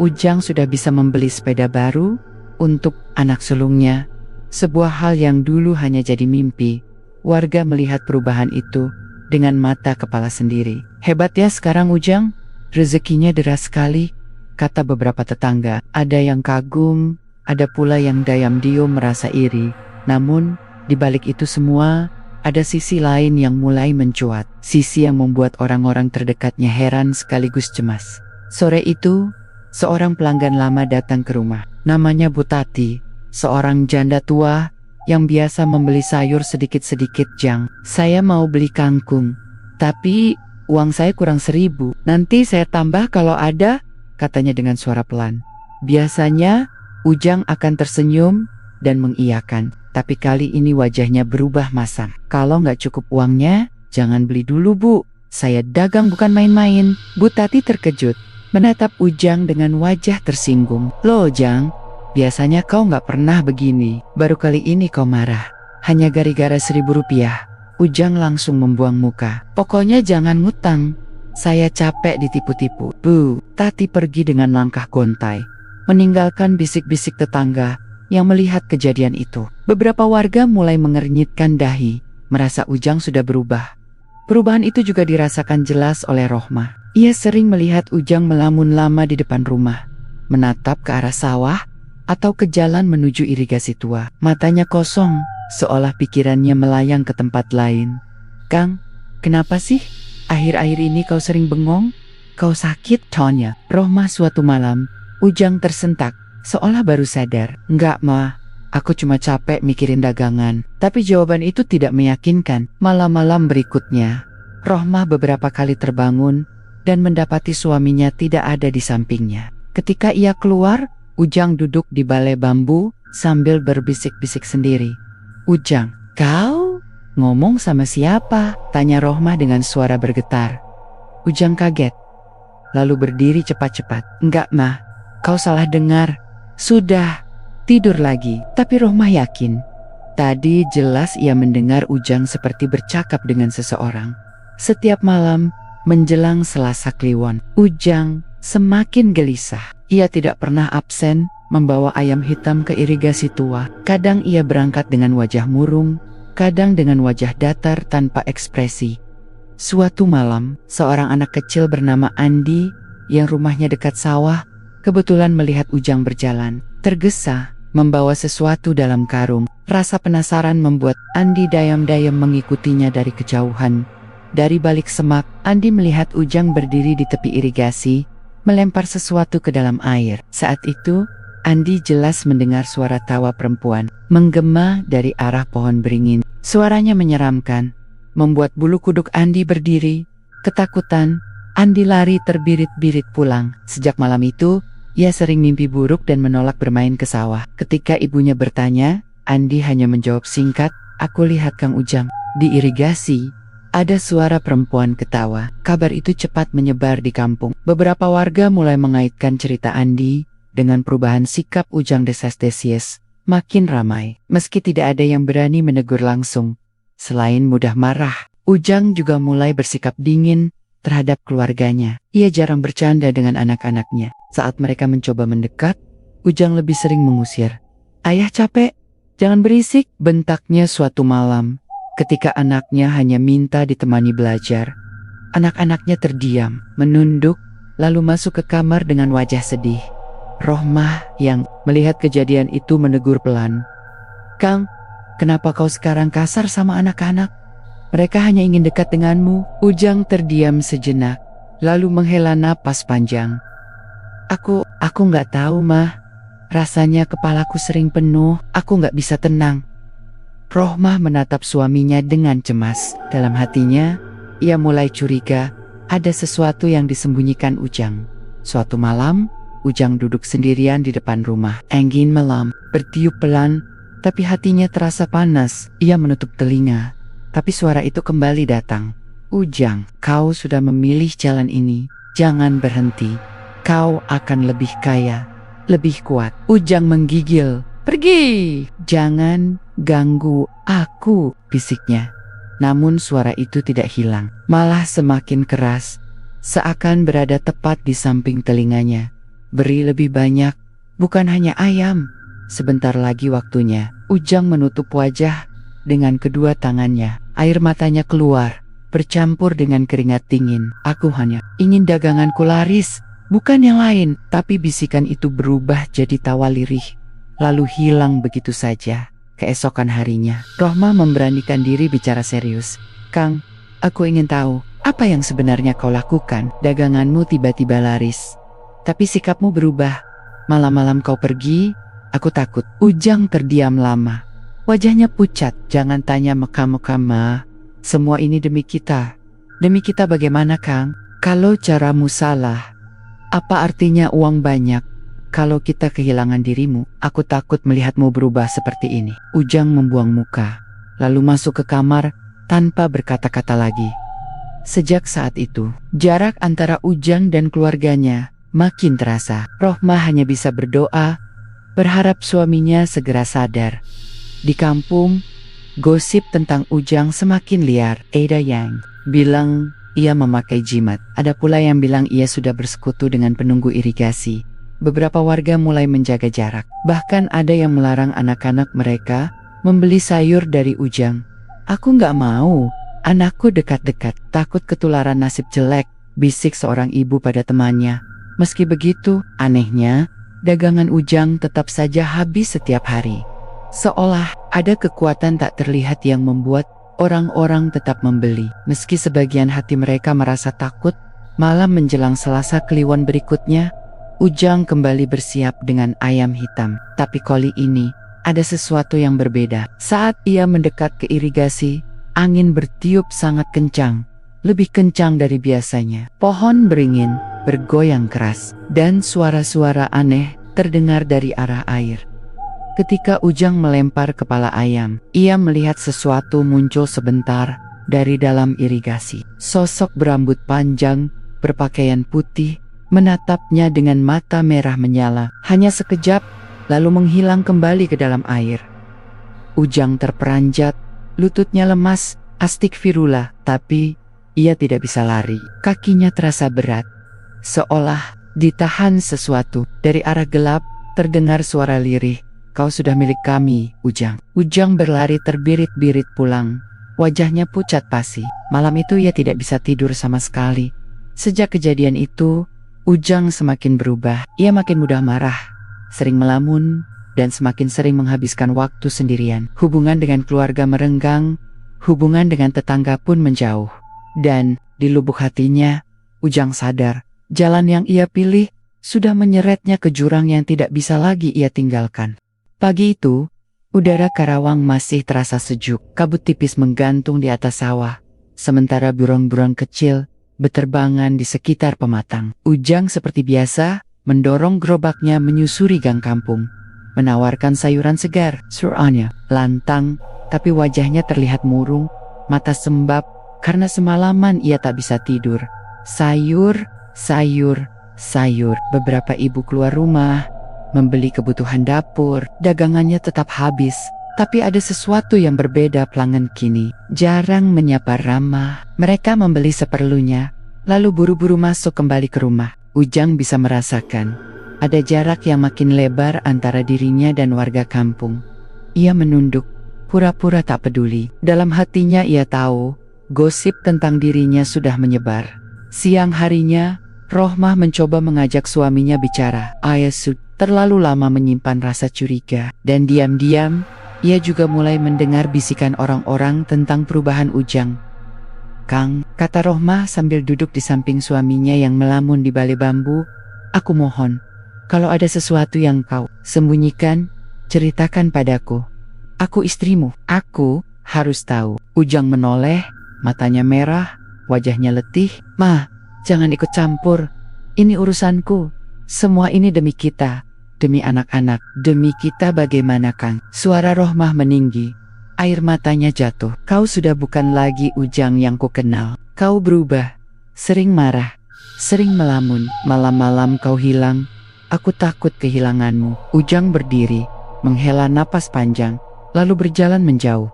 Ujang sudah bisa membeli sepeda baru untuk anak sulungnya. Sebuah hal yang dulu hanya jadi mimpi. Warga melihat perubahan itu dengan mata kepala sendiri. "Hebat ya sekarang Ujang, rezekinya deras sekali," kata beberapa tetangga. Ada yang kagum, ada pula yang diam-diam merasa iri. Namun, di balik itu semua, ada sisi lain yang mulai mencuat. Sisi yang membuat orang-orang terdekatnya heran sekaligus cemas. Sore itu, seorang pelanggan lama datang ke rumah. Namanya Bu Tati, seorang janda tua yang biasa membeli sayur sedikit-sedikit. "Jang, saya mau beli kangkung, tapi uang saya kurang 1.000. Nanti saya tambah kalau ada," katanya dengan suara pelan. Biasanya, Ujang akan tersenyum dan mengiyakan. Tapi kali ini wajahnya berubah masam. "Kalau nggak cukup uangnya, jangan beli dulu Bu. Saya dagang bukan main-main." Bu Tati terkejut, menatap Ujang dengan wajah tersinggung. "Loh Jang, biasanya kau nggak pernah begini. Baru kali ini kau marah. Hanya gara-gara 1.000 rupiah. Ujang langsung membuang muka. "Pokoknya jangan ngutang. Saya capek ditipu-tipu." Bu Tati pergi dengan langkah gontai, meninggalkan bisik-bisik tetangga yang melihat kejadian itu. Beberapa warga mulai mengernyitkan dahi, merasa Ujang sudah berubah. Perubahan itu juga dirasakan jelas oleh Rohmah. Ia sering melihat Ujang melamun lama di depan rumah, menatap ke arah sawah atau ke jalan menuju irigasi tua. Matanya kosong, seolah pikirannya melayang ke tempat lain. "Kang, kenapa sih? Akhir-akhir ini kau sering bengong? Kau sakit?" tanya Rohmah suatu malam. Ujang tersentak, seolah baru sadar. "Enggak Ma, aku cuma capek mikirin dagangan." Tapi jawaban itu tidak meyakinkan. Malam-malam berikutnya, Rohmah beberapa kali terbangun dan mendapati suaminya tidak ada di sampingnya. Ketika ia keluar, Ujang duduk di balai bambu sambil berbisik-bisik sendiri. "Ujang, kau ngomong sama siapa?" tanya Rohmah dengan suara bergetar. Ujang kaget, lalu berdiri cepat-cepat. "Enggak Ma, kau salah dengar. Sudah tidur lagi." Tapi Rohmah yakin, tadi jelas ia mendengar Ujang seperti bercakap dengan seseorang. Setiap malam menjelang Selasa Kliwon, Ujang semakin gelisah. Ia tidak pernah absen membawa ayam hitam ke irigasi tua. Kadang ia berangkat dengan wajah murung, kadang dengan wajah datar tanpa ekspresi. Suatu malam, seorang anak kecil bernama Andi yang rumahnya dekat sawah kebetulan melihat Ujang berjalan. Tergesa membawa sesuatu dalam karung. Rasa penasaran membuat Andi diam-diam mengikutinya dari kejauhan. Dari balik semak, Andi melihat Ujang berdiri di tepi irigasi, melempar sesuatu ke dalam air. Saat itu, Andi jelas mendengar suara tawa perempuan menggema dari arah pohon beringin. Suaranya menyeramkan, membuat bulu kuduk Andi berdiri. Ketakutan, Andi lari terbirit-birit pulang. Sejak malam itu, ia sering mimpi buruk dan menolak bermain ke sawah. Ketika ibunya bertanya, Andi hanya menjawab singkat, "Aku lihat Kang Ujang." Di irigasi, ada suara perempuan ketawa. Kabar itu cepat menyebar di kampung. Beberapa warga mulai mengaitkan cerita Andi dengan perubahan sikap Ujang desas-desis. Makin ramai, meski tidak ada yang berani menegur langsung. Selain mudah marah, Ujang juga mulai bersikap dingin terhadap keluarganya. Ia jarang bercanda dengan anak-anaknya. Saat mereka mencoba mendekat, Ujang lebih sering mengusir. "Ayah capek, jangan berisik," bentaknya suatu malam. Ketika anaknya hanya minta ditemani belajar, anak-anaknya terdiam, menunduk, lalu masuk ke kamar dengan wajah sedih. Rohmah yang melihat kejadian itu menegur pelan. "Kang, kenapa kau sekarang kasar sama anak-anak? Mereka hanya ingin dekat denganmu." Ujang terdiam sejenak, lalu menghela napas panjang. Aku nggak tahu, Mah. Rasanya kepalaku sering penuh, aku nggak bisa tenang." Rohmah menatap suaminya dengan cemas. Dalam hatinya, ia mulai curiga ada sesuatu yang disembunyikan Ujang. Suatu malam, Ujang duduk sendirian di depan rumah. Angin malam bertiup pelan, tapi hatinya terasa panas. Ia menutup telinga, tapi suara itu kembali datang. "Ujang, kau sudah memilih jalan ini. Jangan berhenti. Kau akan lebih kaya, lebih kuat." Ujang menggigil. "Pergi! Jangan ganggu aku," bisiknya. Namun suara itu tidak hilang, malah semakin keras, seakan berada tepat di samping telinganya. "Beri lebih banyak, bukan hanya ayam." Sebentar lagi waktunya. Ujang menutup wajah dengan kedua tangannya. Air matanya keluar, bercampur dengan keringat dingin. "Aku hanya ingin daganganku laris, bukan yang lain." Tapi bisikan itu berubah jadi tawa lirih, lalu hilang begitu saja. Keesokan harinya, Rohmah memberanikan diri bicara serius. "Kang, aku ingin tahu, apa yang sebenarnya kau lakukan? Daganganmu tiba-tiba laris, tapi sikapmu berubah. Malam-malam kau pergi, aku takut." Ujang terdiam lama. Wajahnya pucat. "Jangan tanya meka-meka, Mah. Semua ini demi kita." "Demi kita bagaimana, Kang? Kalau caramu salah, apa artinya uang banyak? Kalau kita kehilangan dirimu, aku takut melihatmu berubah seperti ini." Ujang membuang muka, lalu masuk ke kamar tanpa berkata-kata lagi. Sejak saat itu, jarak antara Ujang dan keluarganya makin terasa. Rohmah hanya bisa berdoa, berharap suaminya segera sadar. Di kampung, gosip tentang Ujang semakin liar. Ada yang bilang ia memakai jimat. Ada pula yang bilang ia sudah bersekutu dengan penunggu irigasi. Beberapa warga mulai menjaga jarak. Bahkan ada yang melarang anak-anak mereka membeli sayur dari Ujang. "Aku nggak mau anakku dekat-dekat, takut ketularan nasib jelek," bisik seorang ibu pada temannya. Meski begitu, anehnya, dagangan Ujang tetap saja habis setiap hari. Seolah ada kekuatan tak terlihat yang membuat orang-orang tetap membeli. Meski sebagian hati mereka merasa takut, malam menjelang Selasa Kliwon berikutnya, Ujang kembali bersiap dengan ayam hitam. Tapi kali ini, ada sesuatu yang berbeda. Saat ia mendekat ke irigasi, angin bertiup sangat kencang, lebih kencang dari biasanya. Pohon beringin bergoyang keras, dan suara-suara aneh terdengar dari arah air. Ketika Ujang melempar kepala ayam, ia melihat sesuatu muncul sebentar dari dalam irigasi. Sosok berambut panjang, berpakaian putih, menatapnya dengan mata merah menyala. Hanya sekejap, lalu menghilang kembali ke dalam air. Ujang terperanjat, lututnya lemas, astikfirullah, tapi ia tidak bisa lari. Kakinya terasa berat, seolah ditahan sesuatu. Dari arah gelap, terdengar suara lirih. "Kau sudah milik kami, Ujang." Ujang berlari terbirit-birit pulang. Wajahnya pucat pasi. Malam itu ia tidak bisa tidur sama sekali. Sejak kejadian itu, Ujang semakin berubah. Ia makin mudah marah, sering melamun, dan semakin sering menghabiskan waktu sendirian. Hubungan dengan keluarga merenggang, hubungan dengan tetangga pun menjauh. Dan di lubuk hatinya, Ujang sadar Jalan yang ia pilih sudah menyeretnya ke jurang yang tidak bisa lagi ia tinggalkan. Pagi itu, udara Karawang masih terasa sejuk. Kabut tipis menggantung di atas sawah, sementara burung-burung kecil berterbangan di sekitar pematang. Ujang seperti biasa mendorong gerobaknya menyusuri gang kampung, menawarkan sayuran segar. Suaranya lantang, tapi wajahnya terlihat murung, mata sembab karena semalaman ia tak bisa tidur. Sayur, sayur, sayur. Beberapa ibu keluar rumah membeli kebutuhan dapur. Dagangannya tetap habis, tapi ada sesuatu yang berbeda pelanggan kini. Jarang menyapa ramah. Mereka membeli seperlunya, lalu buru-buru masuk kembali ke rumah. Ujang bisa merasakan ada jarak yang makin lebar antara dirinya dan warga kampung. Ia menunduk, pura-pura tak peduli. Dalam hatinya ia tahu, gosip tentang dirinya sudah menyebar. Siang harinya, Rohmah mencoba mengajak suaminya bicara. Ayesud terlalu lama menyimpan rasa curiga, dan diam-diam ia juga mulai mendengar bisikan orang-orang tentang perubahan Ujang. "Kang," kata Rohmah sambil duduk di samping suaminya yang melamun di balik bambu, "aku mohon, kalau ada sesuatu yang kau sembunyikan, ceritakan padaku. Aku istrimu, aku harus tahu." Ujang menoleh, matanya merah, wajahnya letih. "Ma, jangan ikut campur. Ini urusanku. Semua ini demi kita, demi anak-anak, demi kita." "Bagaimana, Kang?" Suara Rohmah meninggi. Air matanya jatuh. "Kau sudah bukan lagi Ujang yang ku kenal. Kau berubah. Sering marah, sering melamun. Malam-malam kau hilang. Aku takut kehilanganmu." Ujang berdiri, menghela napas panjang, lalu berjalan menjauh.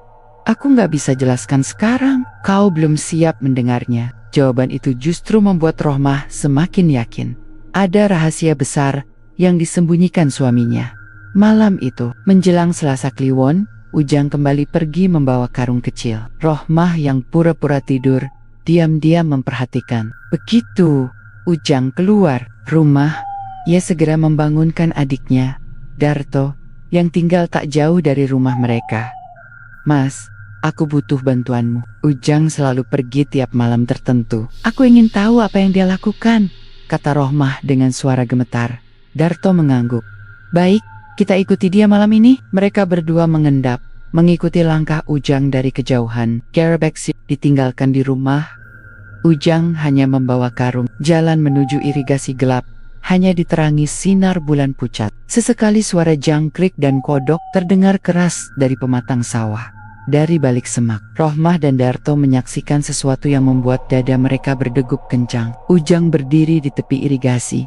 "Aku gak bisa jelaskan sekarang." "Kau belum siap mendengarnya." Jawaban itu justru membuat Rohmah semakin yakin ada rahasia besar yang disembunyikan suaminya. Malam itu, menjelang Selasa Kliwon, Ujang kembali pergi membawa karung kecil. Rohmah yang pura-pura tidur, diam-diam memperhatikan. Begitu Ujang keluar rumah, ia segera membangunkan adiknya, Darto, yang tinggal tak jauh dari rumah mereka. "Mas, aku butuh bantuanmu." Ujang selalu pergi tiap malam tertentu. "Aku ingin tahu apa yang dia lakukan," kata Rohmah dengan suara gemetar. Darto mengangguk. "Baik, kita ikuti dia malam ini." Mereka berdua mengendap, mengikuti langkah Ujang dari kejauhan. Gerobak ditinggalkan di rumah. Ujang hanya membawa karung. Jalan menuju irigasi gelap hanya diterangi sinar bulan pucat. Sesekali suara jangkrik dan kodok terdengar keras dari pematang sawah. Dari balik semak, Rohmah dan Darto menyaksikan sesuatu yang membuat dada mereka berdegup kencang. Ujang berdiri di tepi irigasi,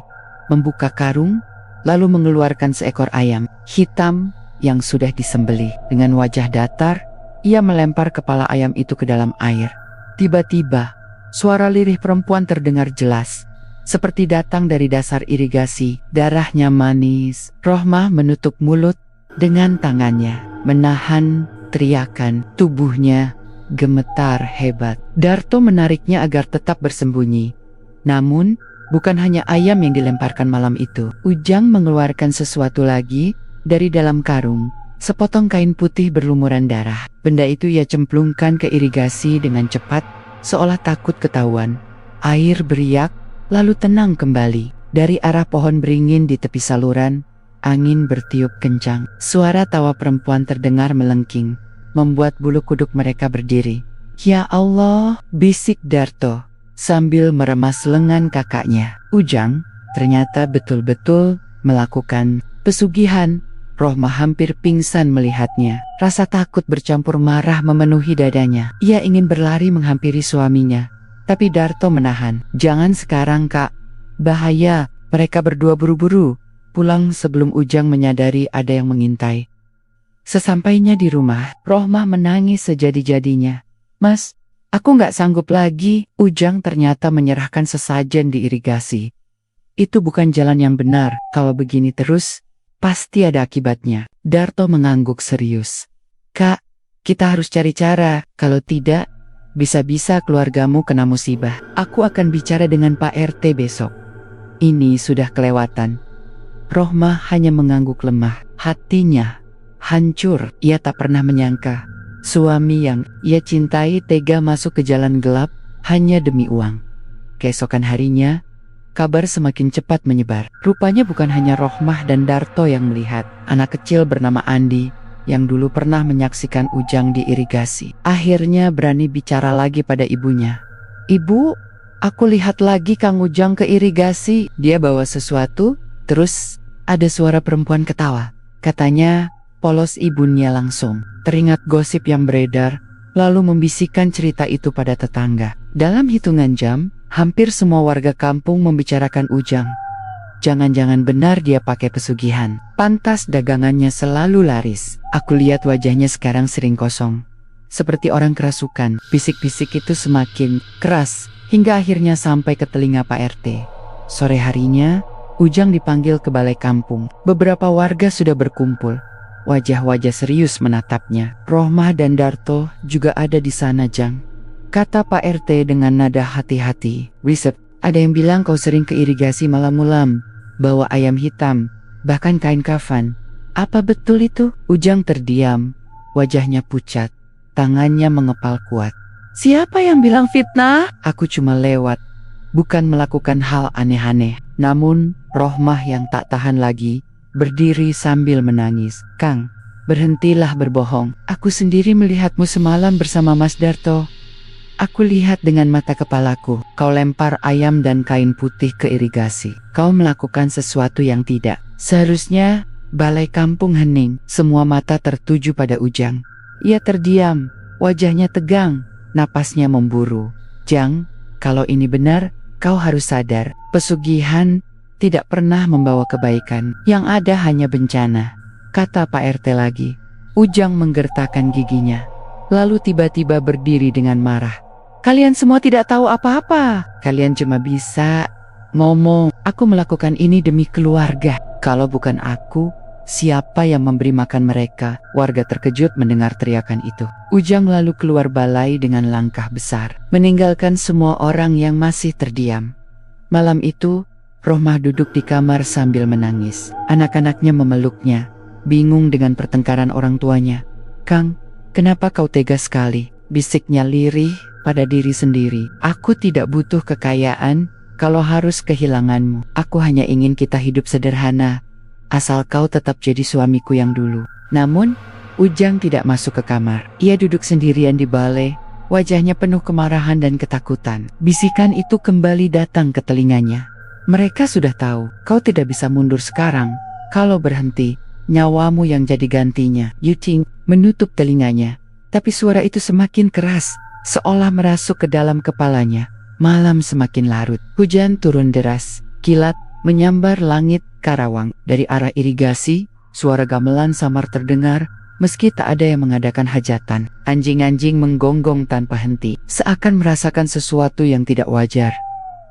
membuka karung, lalu mengeluarkan seekor ayam hitam yang sudah disembelih. Dengan wajah datar, ia melempar kepala ayam itu ke dalam air. Tiba-tiba, suara lirih perempuan terdengar jelas, seperti datang dari dasar irigasi. Darahnya manis. Rohmah menutup mulut dengan tangannya, menahan teriakan. Tubuhnya gemetar hebat. Darto menariknya agar tetap bersembunyi. Namun, bukan hanya ayam yang dilemparkan malam itu. Ujang mengeluarkan sesuatu lagi dari dalam karung, sepotong kain putih berlumuran darah. Benda itu ia cemplungkan ke irigasi dengan cepat, seolah takut ketahuan. Air beriak, lalu tenang kembali. Dari arah pohon beringin di tepi saluran, angin bertiup kencang. Suara tawa perempuan terdengar melengking, membuat bulu kuduk mereka berdiri. "Ya Allah," bisik Darto sambil meremas lengan kakaknya. Ujang ternyata betul-betul melakukan pesugihan. Rohmah hampir pingsan melihatnya. Rasa takut bercampur marah memenuhi dadanya. Ia ingin berlari menghampiri suaminya, tapi Darto menahan. "Jangan sekarang, Kak. Bahaya." Mereka berdua buru-buru pulang sebelum Ujang menyadari ada yang mengintai. Sesampainya di rumah, Rohmah menangis sejadi-jadinya. "Mas, aku gak sanggup lagi." Ujang ternyata menyerahkan sesajen di irigasi. "Itu bukan jalan yang benar. Kalau begini terus, pasti ada akibatnya." Darto mengangguk serius. "Kak, kita harus cari cara. Kalau tidak, bisa-bisa keluargamu kena musibah. Aku akan bicara dengan Pak RT besok." Ini sudah kelewatan. Rohmah hanya mengangguk lemah. Hatinya hancur. Ia tak pernah menyangka suami yang ia cintai tega masuk ke jalan gelap hanya demi uang. Keesokan harinya, kabar semakin cepat menyebar. Rupanya bukan hanya Rohmah dan Darto yang melihat. Anak kecil bernama Andi, yang dulu pernah menyaksikan Ujang diirigasi, akhirnya berani bicara lagi pada ibunya. "Ibu, aku lihat lagi Kang Ujang keirigasi. Dia bawa sesuatu." Terus ada suara perempuan ketawa. Katanya, polos ibunya langsung teringat gosip yang beredar, lalu membisikkan cerita itu pada tetangga. Dalam hitungan jam, hampir semua warga kampung membicarakan Ujang. Jangan-jangan benar dia pakai pesugihan. Pantas dagangannya selalu laris. Aku lihat wajahnya sekarang sering kosong, seperti orang kerasukan. Bisik-bisik itu semakin keras, hingga akhirnya sampai ke telinga Pak RT. Sore harinya, Ujang dipanggil ke balai kampung. Beberapa warga sudah berkumpul. Wajah-wajah serius menatapnya. Rohmah dan Darto juga ada di sana, Jang. Kata Pak RT dengan nada hati-hati. "Riset, ada yang bilang kau sering keirigasi malam-malam, bawa ayam hitam, bahkan kain kafan. Apa betul itu?" Ujang terdiam, wajahnya pucat, tangannya mengepal kuat. "Siapa yang bilang fitnah? Aku cuma lewat, bukan melakukan hal aneh-aneh." Namun, Rohmah yang tak tahan lagi, berdiri sambil menangis. "Kang, berhentilah berbohong. Aku sendiri melihatmu semalam bersama Mas Darto. Aku lihat dengan mata kepalaku. Kau lempar ayam dan kain putih ke irigasi. Kau melakukan sesuatu yang tidak seharusnya." Balai kampung hening. Semua mata tertuju pada Ujang. Ia terdiam, wajahnya tegang, napasnya memburu. "Jang, kalau ini benar, kau harus sadar. Pesugihan tidak pernah membawa kebaikan. Yang ada hanya bencana," kata Pak RT lagi. Ujang menggertakkan giginya, lalu tiba-tiba berdiri dengan marah. "Kalian semua tidak tahu apa-apa. Kalian cuma bisa ngomong. Aku melakukan ini demi keluarga. Kalau bukan aku, siapa yang memberi makan mereka?" Warga terkejut mendengar teriakan itu. Ujang lalu keluar balai dengan langkah besar, meninggalkan semua orang yang masih terdiam. Malam itu, Rohmah duduk di kamar sambil menangis. Anak-anaknya memeluknya, bingung dengan pertengkaran orang tuanya. "Kang, kenapa kau tega sekali?" bisiknya lirih pada diri sendiri. "Aku tidak butuh kekayaan kalau harus kehilanganmu. Aku hanya ingin kita hidup sederhana, asal kau tetap jadi suamiku yang dulu." Namun, Ujang tidak masuk ke kamar. Ia duduk sendirian di balai, wajahnya penuh kemarahan dan ketakutan. Bisikan itu kembali datang ke telinganya. "Mereka sudah tahu, kau tidak bisa mundur sekarang. Kalau berhenti, nyawamu yang jadi gantinya." Yuting menutup telinganya, tapi suara itu semakin keras, seolah merasuk ke dalam kepalanya. Malam semakin larut. Hujan turun deras, kilat menyambar langit Karawang. Dari arah irigasi, suara gamelan samar terdengar, meski tak ada yang mengadakan hajatan. Anjing-anjing menggonggong tanpa henti, seakan merasakan sesuatu yang tidak wajar.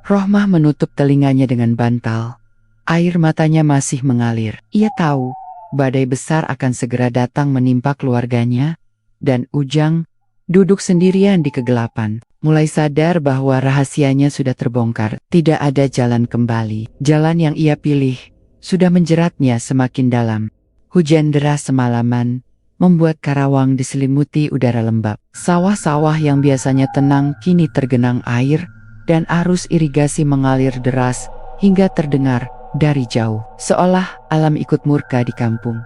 Rohmah menutup telinganya dengan bantal. Air matanya masih mengalir. Ia tahu badai besar akan segera datang menimpa keluarganya, dan Ujang duduk sendirian di kegelapan, mulai sadar bahwa rahasianya sudah terbongkar. Tidak ada jalan kembali. Jalan yang ia pilih sudah menjeratnya semakin dalam. Hujan deras semalaman membuat Karawang diselimuti udara lembab. Sawah-sawah yang biasanya tenang kini tergenang air, dan arus irigasi mengalir deras hingga terdengar dari jauh. Seolah alam ikut murka di kampung.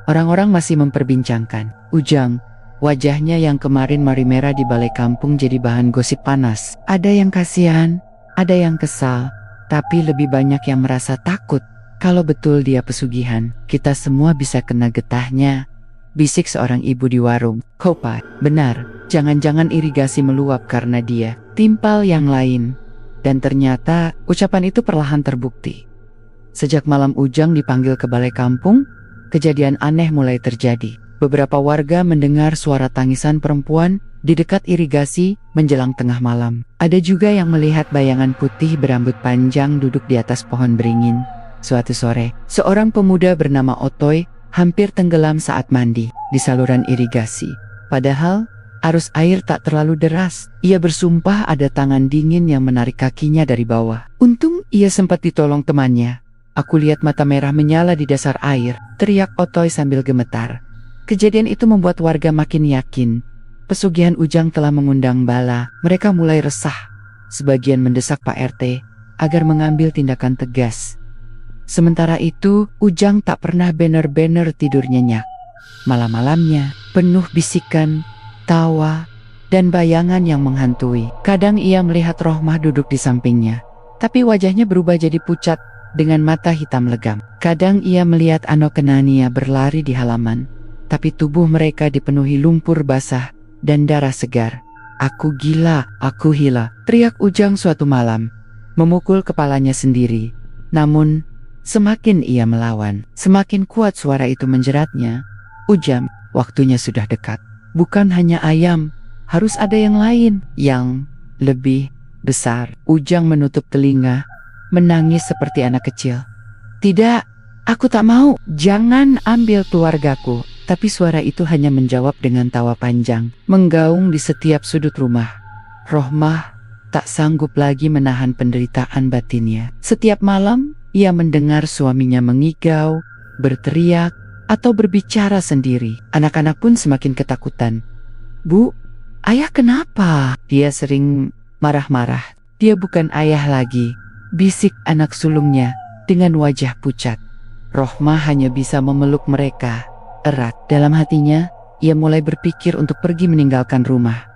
Orang-orang masih memperbincangkan Ujang. Wajahnya yang kemarin mari merah di balai kampung jadi bahan gosip panas. Ada yang kasihan, ada yang kesal, tapi lebih banyak yang merasa takut. Kalau betul dia pesugihan, kita semua bisa kena getahnya, bisik seorang ibu di warung. "Kopa, benar, jangan-jangan irigasi meluap karena dia." Timpal yang lain. Dan ternyata ucapan itu perlahan terbukti. Sejak malam Ujang dipanggil ke balai kampung, kejadian aneh mulai terjadi. Beberapa warga mendengar suara tangisan perempuan di dekat irigasi menjelang tengah malam. Ada juga yang melihat bayangan putih berambut panjang duduk di atas pohon beringin. Suatu sore, seorang pemuda bernama Otoy hampir tenggelam saat mandi di saluran irigasi. Padahal arus air tak terlalu deras. Ia bersumpah ada tangan dingin yang menarik kakinya dari bawah. Untung ia sempat ditolong temannya. "Aku lihat mata merah menyala di dasar air," teriak Otoy sambil gemetar. Kejadian itu membuat warga makin yakin pesugihan Ujang telah mengundang bala. Mereka mulai resah. Sebagian mendesak Pak RT agar mengambil tindakan tegas. Sementara itu, Ujang tak pernah benar-benar tidur nyenyak. Malam-malamnya penuh bisikan, tawa, dan bayangan yang menghantui. Kadang ia melihat Rohmah duduk di sampingnya, tapi wajahnya berubah jadi pucat dengan mata hitam legam. Kadang ia melihat Ano Kenania berlari di halaman, tapi tubuh mereka dipenuhi lumpur basah dan darah segar. "Aku gila, aku hila," teriak Ujang suatu malam, memukul kepalanya sendiri. Namun, semakin ia melawan, semakin kuat suara itu menjeratnya. "Ujang, waktunya sudah dekat. Bukan hanya ayam, harus ada yang lain, yang lebih besar." Ujang menutup telinga, menangis seperti anak kecil. "Tidak, aku tak mau, jangan ambil keluargaku." Tapi suara itu hanya menjawab dengan tawa panjang, menggaung di setiap sudut rumah. Rohmah tak sanggup lagi menahan penderitaan batinnya. Setiap malam, ia mendengar suaminya mengigau, berteriak, atau berbicara sendiri. Anak-anak pun semakin ketakutan. "Bu, ayah kenapa?" Dia sering marah-marah. "Dia bukan ayah lagi," bisik anak sulungnya dengan wajah pucat. Rohmah hanya bisa memeluk mereka erat. Dalam hatinya, ia mulai berpikir untuk pergi meninggalkan rumah.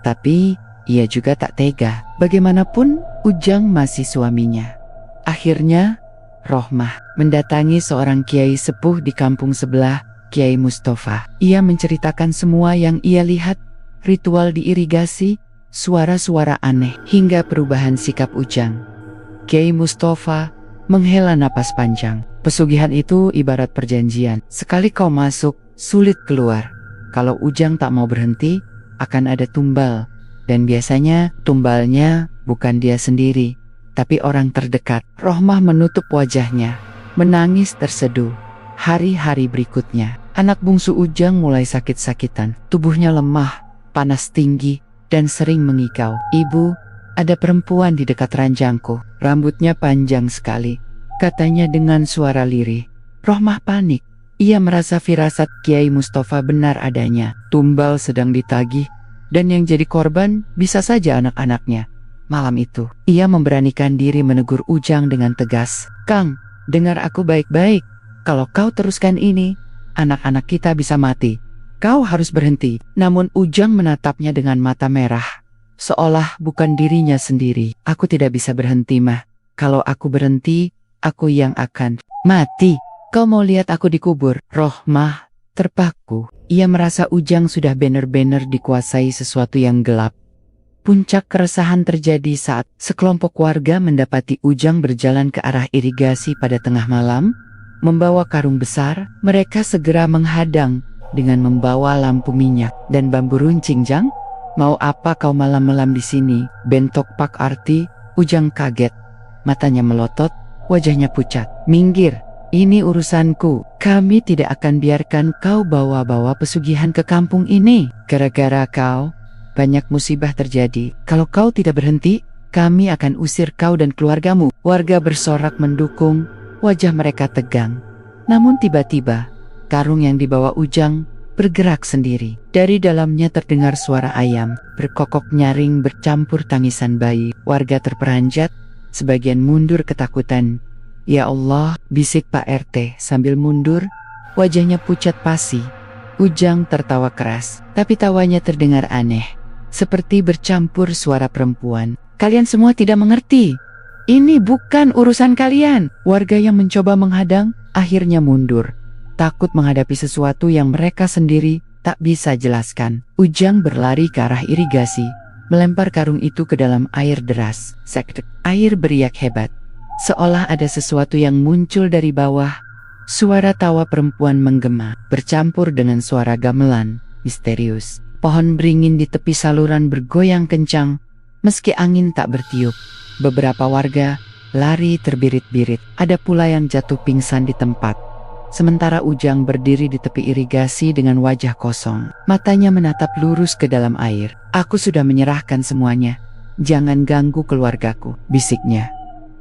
Tapi, ia juga tak tega. Bagaimanapun, Ujang masih suaminya. Akhirnya, Rohmah mendatangi seorang kiai sepuh di kampung sebelah, Kiai Mustafa. Ia menceritakan semua yang ia lihat, ritual diirigasi, suara-suara aneh, hingga perubahan sikap Ujang. Kiai Mustafa menghela napas panjang. "Pesugihan itu ibarat perjanjian. Sekali kau masuk, sulit keluar. Kalau Ujang tak mau berhenti, akan ada tumbal. Dan biasanya tumbalnya bukan dia sendiri, tapi orang terdekat." Rohmah menutup wajahnya, menangis terseduh. Hari-hari berikutnya, anak bungsu Ujang mulai sakit-sakitan. Tubuhnya lemah, panas tinggi, dan sering mengigau. "Ibu, ada perempuan di dekat ranjangku. Rambutnya panjang sekali," katanya dengan suara lirih. Rohmah panik. Ia merasa firasat Kiai Mustafa benar adanya. Tumbal sedang ditagih, dan yang jadi korban bisa saja anak-anaknya. Malam itu, ia memberanikan diri menegur Ujang dengan tegas. "Kang, dengar aku baik-baik. Kalau kau teruskan ini, anak-anak kita bisa mati. Kau harus berhenti." Namun Ujang menatapnya dengan mata merah, seolah bukan dirinya sendiri. "Aku tidak bisa berhenti, Mah. Kalau aku berhenti, aku yang akan mati. Kau mau lihat aku dikubur?" Rohmah terpaku. Ia merasa Ujang sudah benar-benar dikuasai sesuatu yang gelap. Puncak keresahan terjadi saat sekelompok warga mendapati Ujang berjalan ke arah irigasi pada tengah malam, membawa karung besar. Mereka segera menghadang dengan membawa lampu minyak dan bambu runcing. "Jang, mau apa kau malam-malam di sini?" bentok Pak Arti. Ujang kaget, matanya melotot, wajahnya pucat. "Minggir, ini urusanku. Kami tidak akan biarkan kau bawa-bawa pesugihan ke kampung ini. Gara-gara kau, banyak musibah terjadi. Kalau kau tidak berhenti, kami akan usir kau dan keluargamu." Warga bersorak mendukung, wajah mereka tegang. Namun tiba-tiba, karung yang dibawa Ujang bergerak sendiri. Dari dalamnya terdengar suara ayam, berkokok nyaring bercampur tangisan bayi. Warga terperanjat, sebagian mundur ketakutan. "Ya Allah," bisik Pak RT sambil mundur, wajahnya pucat pasi. Ujang tertawa keras, tapi tawanya terdengar aneh, seperti bercampur suara perempuan. "Kalian semua tidak mengerti. Ini bukan urusan kalian." Warga yang mencoba menghadang akhirnya mundur, takut menghadapi sesuatu yang mereka sendiri tak bisa jelaskan. Ujang berlari ke arah irigasi, melempar karung itu ke dalam air deras. Sekdek, air beriak hebat, seolah ada sesuatu yang muncul dari bawah. Suara tawa perempuan menggema, bercampur dengan suara gamelan misterius. Pohon beringin di tepi saluran bergoyang kencang, meski angin tak bertiup. Beberapa warga lari terbirit-birit, ada pula yang jatuh pingsan di tempat. Sementara Ujang berdiri di tepi irigasi dengan wajah kosong, matanya menatap lurus ke dalam air. "Aku sudah menyerahkan semuanya. Jangan ganggu keluargaku," bisiknya.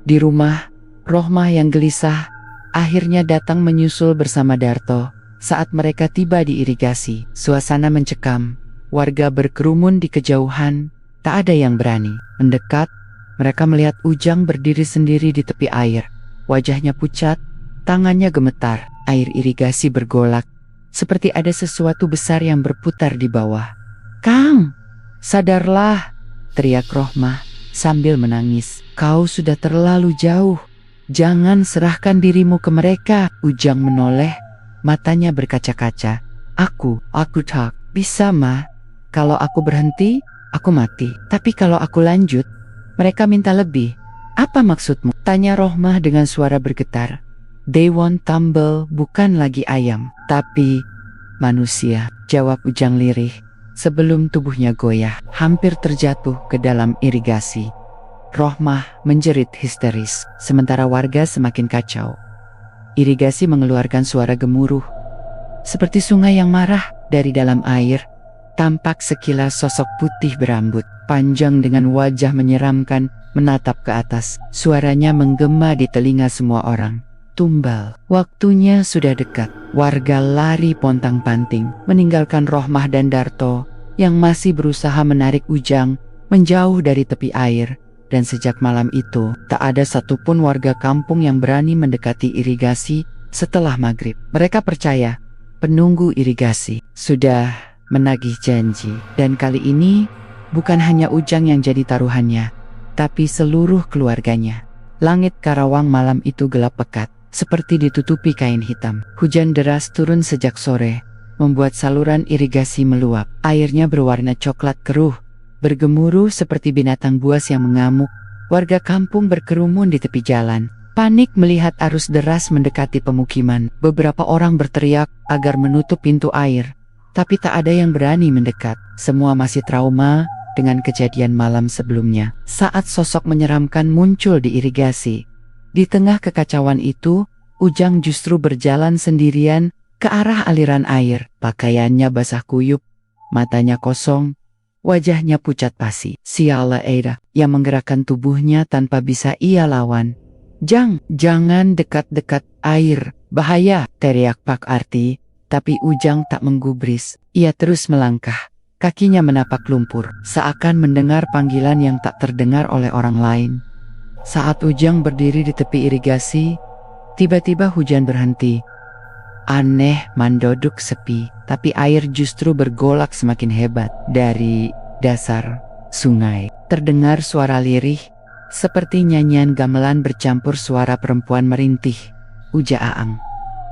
Di rumah, Rohmah yang gelisah akhirnya datang menyusul bersama Darto. Saat mereka tiba di irigasi, suasana mencekam. Warga berkerumun di kejauhan, tak ada yang berani mendekat Mereka melihat Ujang berdiri sendiri di tepi air. Wajahnya pucat, tangannya gemetar, air irigasi bergolak, seperti ada sesuatu besar yang berputar di bawah. "Kang, sadarlah!" teriak Rohmah sambil menangis. "Kau sudah terlalu jauh. Jangan serahkan dirimu ke mereka." Ujang menoleh, matanya berkaca-kaca. Aku tak bisa, Ma. Kalau aku berhenti, aku mati. Tapi kalau aku lanjut, mereka minta lebih. "Apa maksudmu?" tanya Rohmah dengan suara bergetar. "They won't tumble," bukan lagi ayam, tapi manusia, jawab Ujang lirih. Sebelum tubuhnya goyah, hampir terjatuh ke dalam irigasi. Rohmah menjerit histeris, sementara warga semakin kacau. Irigasi mengeluarkan suara gemuruh. Seperti sungai yang marah, dari dalam air tampak sekilas sosok putih berambut panjang dengan wajah menyeramkan menatap ke atas. Suaranya menggema di telinga semua orang. "Tumbal, waktunya sudah dekat." Warga lari pontang-panting, meninggalkan Rohmah dan Darto yang masih berusaha menarik Ujang menjauh dari tepi air. Dan sejak malam itu, tak ada satupun warga kampung yang berani mendekati irigasi setelah maghrib. Mereka percaya penunggu irigasi sudah menagih janji. Dan kali ini bukan hanya Ujang yang jadi taruhannya, tapi seluruh keluarganya. Langit Karawang malam itu gelap pekat, seperti ditutupi kain hitam. Hujan deras turun sejak sore, membuat saluran irigasi meluap. Airnya berwarna coklat keruh, bergemuruh seperti binatang buas yang mengamuk. Warga kampung berkerumun di tepi jalan, panik melihat arus deras mendekati pemukiman. Beberapa orang berteriak agar menutup pintu air, tapi tak ada yang berani mendekat. Semua masih trauma dengan kejadian malam sebelumnya. Saat sosok menyeramkan muncul di irigasi, di tengah kekacauan itu, Ujang justru berjalan sendirian ke arah aliran air. Pakaiannya basah kuyup, matanya kosong, wajahnya pucat pasi. Siala Eira yang menggerakkan tubuhnya tanpa bisa ia lawan. Jangan dekat-dekat air, bahaya!" teriak Pak Arti. Tapi Ujang tak menggubris. Ia terus melangkah. Kakinya menapak lumpur, seakan mendengar panggilan yang tak terdengar oleh orang lain. Saat Ujang berdiri di tepi irigasi, tiba-tiba hujan berhenti. Aneh, mandoduk sepi, tapi air justru bergolak semakin hebat. Dari dasar sungai terdengar suara lirih, seperti nyanyian gamelan bercampur suara perempuan merintih. "Uja Aang,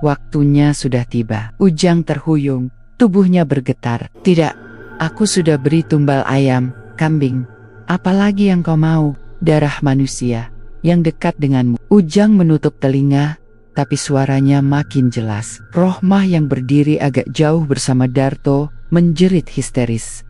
waktunya sudah tiba." Ujang terhuyung, tubuhnya bergetar. "Tidak, aku sudah beri tumbal ayam, kambing. Apalagi yang kau mau? Darah manusia yang dekat denganmu." Ujang menutup telinga, tapi suaranya makin jelas. Rohmah yang berdiri agak jauh bersama Darto menjerit histeris.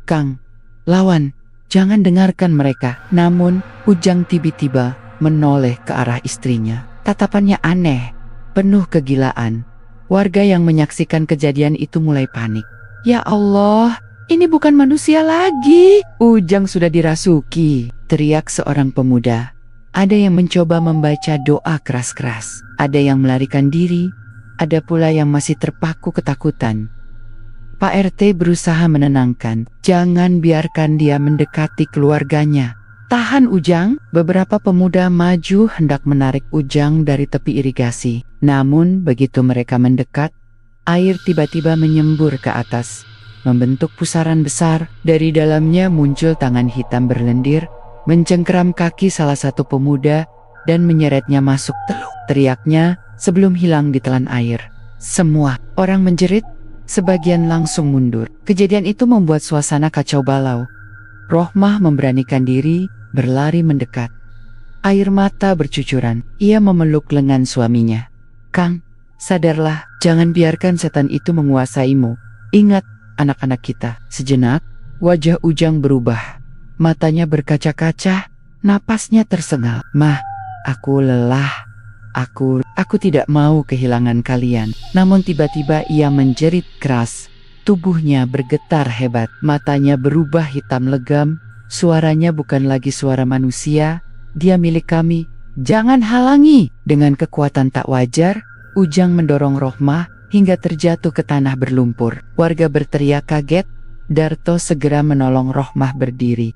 "Kang, lawan, jangan dengarkan mereka." Namun Ujang tiba-tiba menoleh ke arah istrinya. Tatapannya aneh, penuh kegilaan. Warga yang menyaksikan kejadian itu mulai panik. "Ya Allah, ini bukan manusia lagi. Ujang sudah dirasuki!" teriak seorang pemuda. Ada yang mencoba membaca doa keras-keras, ada yang melarikan diri, ada pula yang masih terpaku ketakutan. Pak RT berusaha menenangkan, "Jangan biarkan dia mendekati keluarganya. Tahan Ujang." Beberapa pemuda maju hendak menarik Ujang dari tepi irigasi. Namun begitu mereka mendekat, air tiba-tiba menyembur ke atas, membentuk pusaran besar. Dari dalamnya muncul tangan hitam berlendir, mencengkeram kaki salah satu pemuda dan menyeretnya masuk. "Teluk!" teriaknya sebelum hilang ditelan air. Semua orang menjerit, sebagian langsung mundur. Kejadian itu membuat suasana kacau balau. Rohmah memberanikan diri, berlari mendekat. Air mata bercucuran, ia memeluk lengan suaminya. "Kang, sadarlah, jangan biarkan setan itu menguasaimu. Ingat anak-anak kita." Sejenak, wajah Ujang berubah. Matanya berkaca-kaca, napasnya tersengal. "Mah, aku lelah. Aku tidak mau kehilangan kalian." Namun tiba-tiba ia menjerit keras. Tubuhnya bergetar hebat, matanya berubah hitam legam. Suaranya bukan lagi suara manusia, "Dia milik kami. Jangan halangi!" Dengan kekuatan tak wajar, Ujang mendorong Rohmah hingga terjatuh ke tanah berlumpur. Warga berteriak kaget. Darto segera menolong Rohmah berdiri.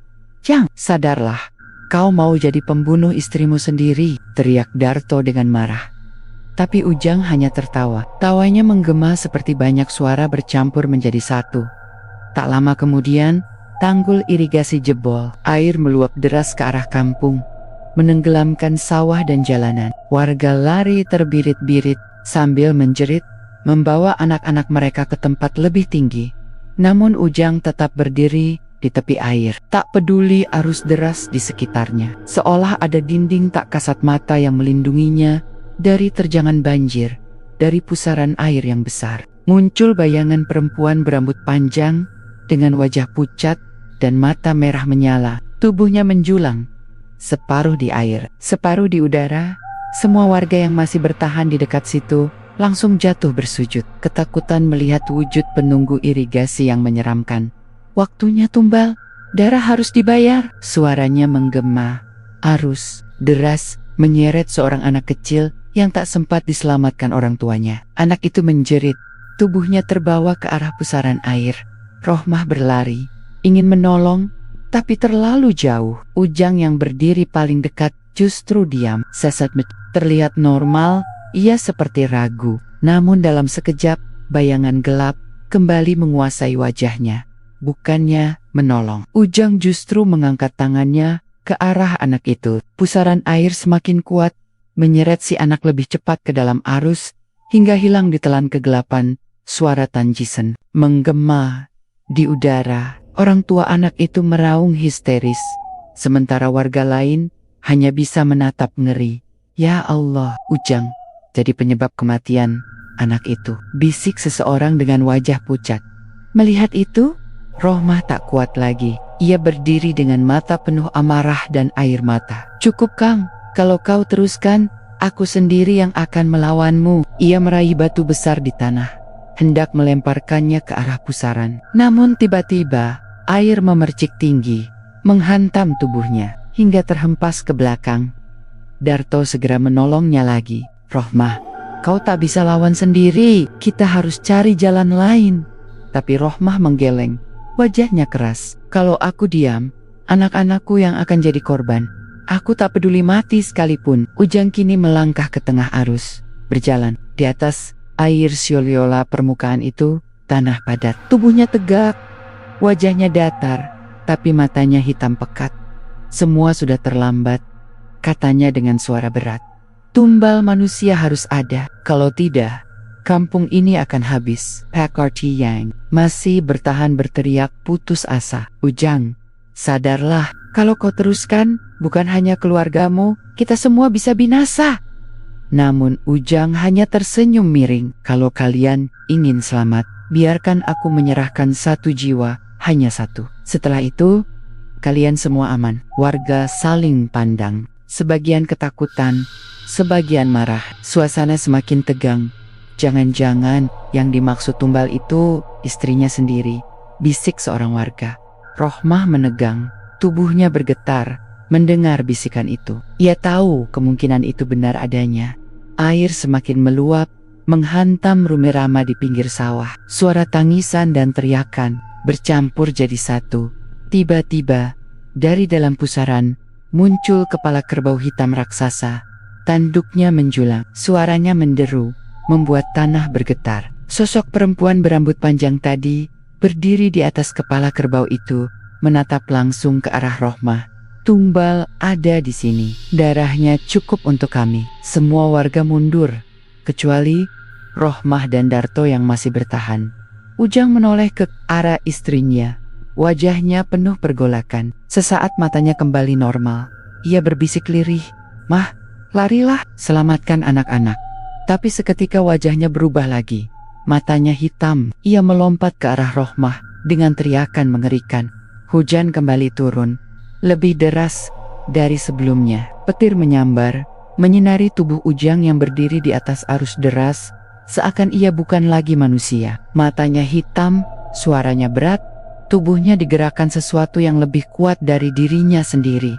"Jang, sadarlah. Kau mau jadi pembunuh istrimu sendiri, teriak Darto dengan marah. Tapi Ujang hanya tertawa. Tawanya menggema seperti banyak suara bercampur menjadi satu. Tak lama kemudian, tanggul irigasi jebol. Air meluap deras ke arah kampung, menenggelamkan sawah dan jalanan. Warga lari terbirit-birit sambil menjerit, membawa anak-anak mereka ke tempat lebih tinggi. Namun Ujang tetap berdiri di tepi air, tak peduli arus deras di sekitarnya. Seolah ada dinding tak kasat mata yang melindunginya dari terjangan banjir, dari pusaran air yang besar. Muncul bayangan perempuan berambut panjang dengan wajah pucat dan mata merah menyala. Tubuhnya menjulang, separuh di air, separuh di udara. Semua warga yang masih bertahan di dekat situ langsung jatuh bersujud, ketakutan melihat wujud penunggu irigasi yang menyeramkan. Waktunya tumbal, darah harus dibayar. Suaranya menggema. Arus deras menyeret seorang anak kecil yang tak sempat diselamatkan orang tuanya. Anak itu menjerit, tubuhnya terbawa ke arah pusaran air. Rohmah berlari, ingin menolong, tapi terlalu jauh. Ujang yang berdiri paling dekat justru diam. Sesat terlihat normal, ia seperti ragu. Namun dalam sekejap, bayangan gelap kembali menguasai wajahnya. Bukannya menolong, Ujang justru mengangkat tangannya ke arah anak itu. Pusaran air semakin kuat, menyeret si anak lebih cepat ke dalam arus, hingga hilang ditelan kegelapan. Suara tangisan menggema di udara. Orang tua anak itu meraung histeris, sementara warga lain hanya bisa menatap ngeri. Ya Allah, Ujang jadi penyebab kematian anak itu, bisik seseorang dengan wajah pucat. Melihat itu, Rohmah tak kuat lagi. Ia berdiri dengan mata penuh amarah dan air mata. Cukup Kang, kalau kau teruskan, aku sendiri yang akan melawanmu. Ia meraih batu besar di tanah, hendak melemparkannya ke arah pusaran. Namun tiba-tiba, air memercik tinggi, menghantam tubuhnya, hingga terhempas ke belakang. Darto segera menolongnya lagi. Rohmah, kau tak bisa lawan sendiri, kita harus cari jalan lain. Tapi Rohmah menggeleng. Wajahnya keras. Kalau aku diam, anak-anakku yang akan jadi korban. Aku tak peduli mati sekalipun. Ujang kini melangkah ke tengah arus, berjalan. Di atas air sioliola permukaan itu, tanah padat. Tubuhnya tegak, wajahnya datar, tapi matanya hitam pekat. Semua sudah terlambat, katanya dengan suara berat. Tumbal manusia harus ada, kalau tidak, kampung ini akan habis. Packard Yang masih bertahan berteriak putus asa. Ujang, sadarlah, kalau kau teruskan, bukan hanya keluargamu, kita semua bisa binasa. Namun Ujang hanya tersenyum miring. Kalau kalian ingin selamat, biarkan aku menyerahkan satu jiwa, hanya satu. Setelah itu, kalian semua aman. Warga saling pandang, sebagian ketakutan, sebagian marah. Suasana semakin tegang. Jangan-jangan yang dimaksud tumbal itu istrinya sendiri, bisik seorang warga. Rohmah menegang, tubuhnya bergetar mendengar bisikan itu. Ia tahu kemungkinan itu benar adanya. Air semakin meluap, menghantam rumah Rama di pinggir sawah. Suara tangisan dan teriakan bercampur jadi satu. Tiba-tiba, dari dalam pusaran, muncul kepala kerbau hitam raksasa. Tanduknya menjulang, suaranya menderu, membuat tanah bergetar. Sosok perempuan berambut panjang tadi berdiri di atas kepala kerbau itu, menatap langsung ke arah Rohmah. Tumbal ada di sini. Darahnya cukup untuk kami. Semua warga mundur, kecuali Rohmah dan Darto yang masih bertahan. Ujang menoleh ke arah istrinya. Wajahnya penuh pergolakan. Sesaat matanya kembali normal. Ia berbisik lirih, "Mah, larilah, selamatkan anak-anak." Tapi seketika wajahnya berubah lagi. Matanya hitam. Ia melompat ke arah Rohmah dengan teriakan mengerikan. Hujan kembali turun, lebih deras dari sebelumnya. Petir menyambar, menyinari tubuh Ujang yang berdiri di atas arus deras, seakan ia bukan lagi manusia. Matanya hitam, suaranya berat, tubuhnya digerakkan sesuatu yang lebih kuat dari dirinya sendiri.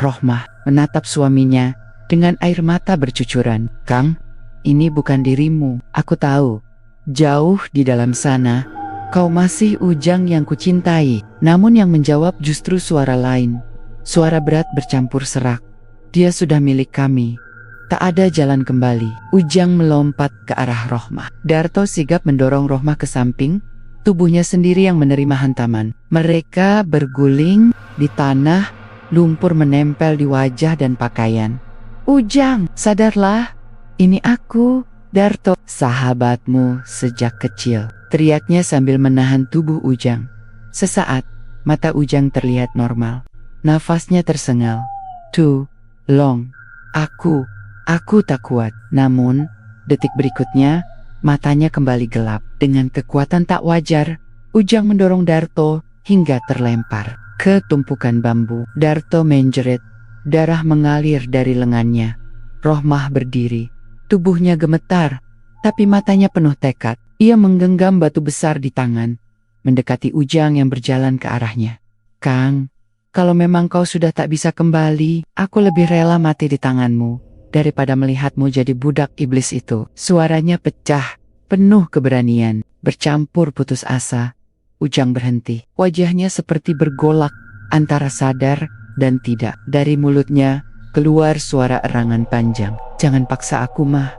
Rohmah menatap suaminya dengan air mata bercucuran. "Kang, ini bukan dirimu, aku tahu. Jauh di dalam sana, kau masih Ujang yang kucintai." Namun yang menjawab justru suara lain. Suara berat bercampur serak. Dia sudah milik kami. Tak ada jalan kembali. Ujang melompat ke arah Rohmah. Darto sigap mendorong Rohmah ke samping, tubuhnya sendiri yang menerima hantaman. Mereka berguling di tanah, lumpur menempel di wajah dan pakaian. Ujang, sadarlah. Ini aku, Darto, sahabatmu sejak kecil. Teriaknya sambil menahan tubuh Ujang. Sesaat, mata Ujang terlihat normal. Nafasnya tersengal. Too long. Aku tak kuat. Namun, detik berikutnya, matanya kembali gelap. Dengan kekuatan tak wajar, Ujang mendorong Darto hingga terlempar ke tumpukan bambu. Darto menjerit. Darah mengalir dari lengannya. Rohmah berdiri. Tubuhnya gemetar, tapi matanya penuh tekad. Ia menggenggam batu besar di tangan, mendekati Ujang yang berjalan ke arahnya. Kang, kalau memang kau sudah tak bisa kembali, aku lebih rela mati di tanganmu, daripada melihatmu jadi budak iblis itu. Suaranya pecah, penuh keberanian, bercampur putus asa. Ujang berhenti. Wajahnya seperti bergolak, antara sadar dan tidak. Dari mulutnya, keluar suara erangan panjang. Jangan paksa aku, Mah.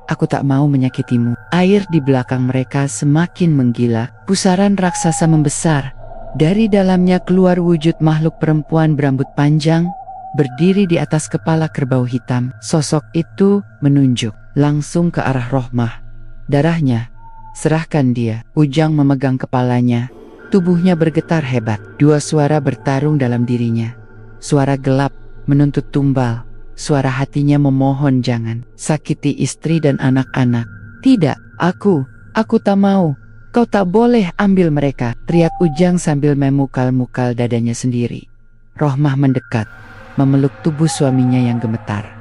Aku tak mau menyakitimu. Air di belakang mereka semakin menggila. Pusaran raksasa membesar. Dari dalamnya keluar wujud makhluk perempuan berambut panjang, berdiri di atas kepala kerbau hitam. Sosok itu menunjuk langsung ke arah Rohmah. Darahnya, serahkan dia. Ujang memegang kepalanya. Tubuhnya bergetar hebat. Dua suara bertarung dalam dirinya. Suara gelap menuntut tumbal. Suara hatinya memohon jangan sakiti istri dan anak-anak. Tidak, aku tak mau. Kau tak boleh ambil mereka, teriak Ujang sambil memukal-mukal dadanya sendiri. Rohmah mendekat, memeluk tubuh suaminya yang gemetar.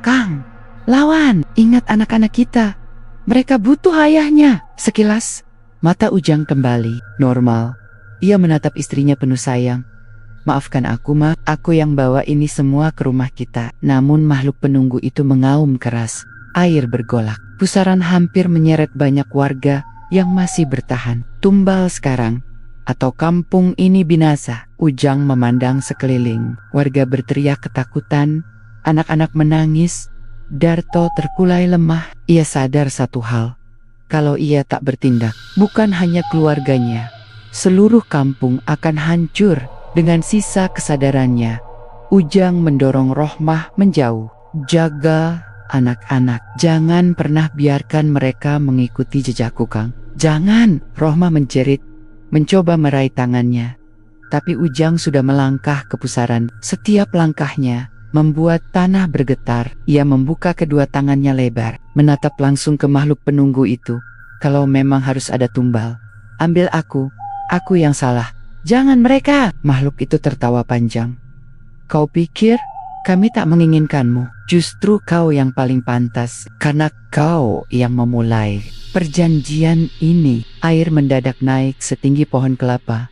Kang, lawan, ingat anak-anak kita. Mereka butuh ayahnya. Sekilas, mata Ujang kembali normal. Ia menatap istrinya penuh sayang. Maafkan aku, Mah, aku yang bawa ini semua ke rumah kita. Namun makhluk penunggu itu mengaum keras. Air bergolak. Pusaran hampir menyeret banyak warga yang masih bertahan. Tumbal sekarang, atau kampung ini binasa. Ujang memandang sekeliling. Warga berteriak ketakutan. Anak-anak menangis. Darto terkulai lemah. Ia sadar satu hal. Kalau ia tak bertindak, bukan hanya keluarganya, seluruh kampung akan hancur. Dengan sisa kesadarannya, Ujang mendorong Rohmah menjauh. Jaga anak-anak. Jangan pernah biarkan mereka mengikuti jejakku, Kang. Jangan, Rohmah menjerit, mencoba meraih tangannya. Tapi Ujang sudah melangkah ke pusaran. Setiap langkahnya membuat tanah bergetar. Ia membuka kedua tangannya lebar, menatap langsung ke makhluk penunggu itu. Kalau memang harus ada tumbal, ambil aku yang salah. Jangan mereka, makhluk itu tertawa panjang. Kau pikir kami tak menginginkanmu? Justru kau yang paling pantas, karena kau yang memulai perjanjian ini. Air mendadak naik setinggi pohon kelapa,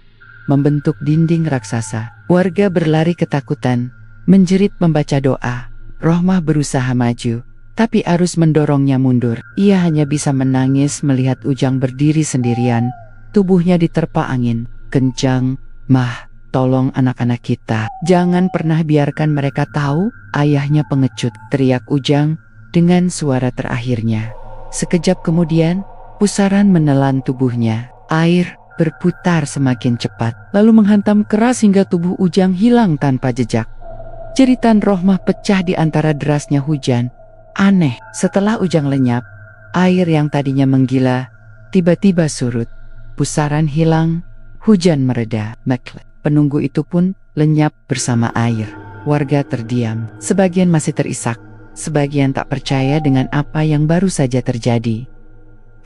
membentuk dinding raksasa. Warga berlari ketakutan, menjerit membaca doa. Rohmah berusaha maju, tapi arus mendorongnya mundur. Ia hanya bisa menangis melihat Ujang berdiri sendirian, tubuhnya diterpa angin kencang. Mah, tolong anak-anak kita. Jangan pernah biarkan mereka tahu ayahnya pengecut, teriak Ujang dengan suara terakhirnya. Sekejap kemudian, pusaran menelan tubuhnya. Air berputar semakin cepat, lalu menghantam keras hingga tubuh Ujang hilang tanpa jejak. Jeritan Rohmah pecah di antara derasnya hujan. Aneh, setelah Ujang lenyap, air yang tadinya menggila tiba-tiba surut. Pusaran hilang, hujan mereda. Penunggu itu pun lenyap bersama air. Warga terdiam. Sebagian masih terisak. Sebagian tak percaya dengan apa yang baru saja terjadi.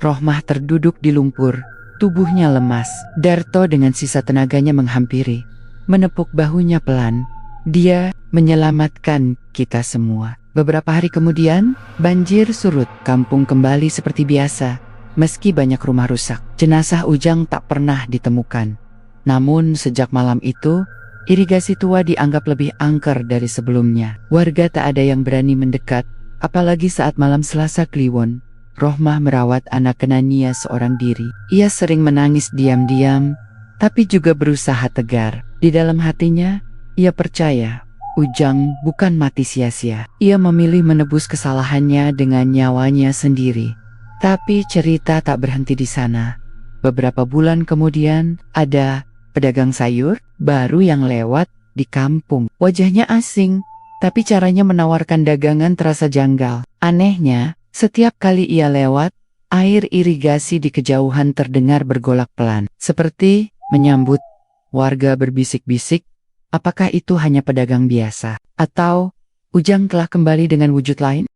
Rohmah terduduk di lumpur. Tubuhnya lemas. Darto dengan sisa tenaganya menghampiri, menepuk bahunya pelan. Dia menyelamatkan kita semua. Beberapa hari kemudian, banjir surut. Kampung kembali seperti biasa. Meski banyak rumah rusak, jenazah Ujang tak pernah ditemukan. Namun sejak malam itu, irigasi tua dianggap lebih angker dari sebelumnya. Warga tak ada yang berani mendekat, apalagi saat malam Selasa Kliwon. Rohmah merawat anak Kenania seorang diri. Ia sering menangis diam-diam, tapi juga berusaha tegar. Di dalam hatinya, Ia percaya Ujang bukan mati sia-sia. Ia memilih menebus kesalahannya dengan nyawanya sendiri. Tapi cerita tak berhenti di sana. Beberapa bulan kemudian, ada pedagang sayur baru yang lewat di kampung. Wajahnya asing, tapi caranya menawarkan dagangan terasa janggal. Anehnya, setiap kali ia lewat, air irigasi di kejauhan terdengar bergolak pelan. Seperti menyambut. Warga berbisik-bisik, apakah itu hanya pedagang biasa? Atau Ujang telah kembali dengan wujud lain?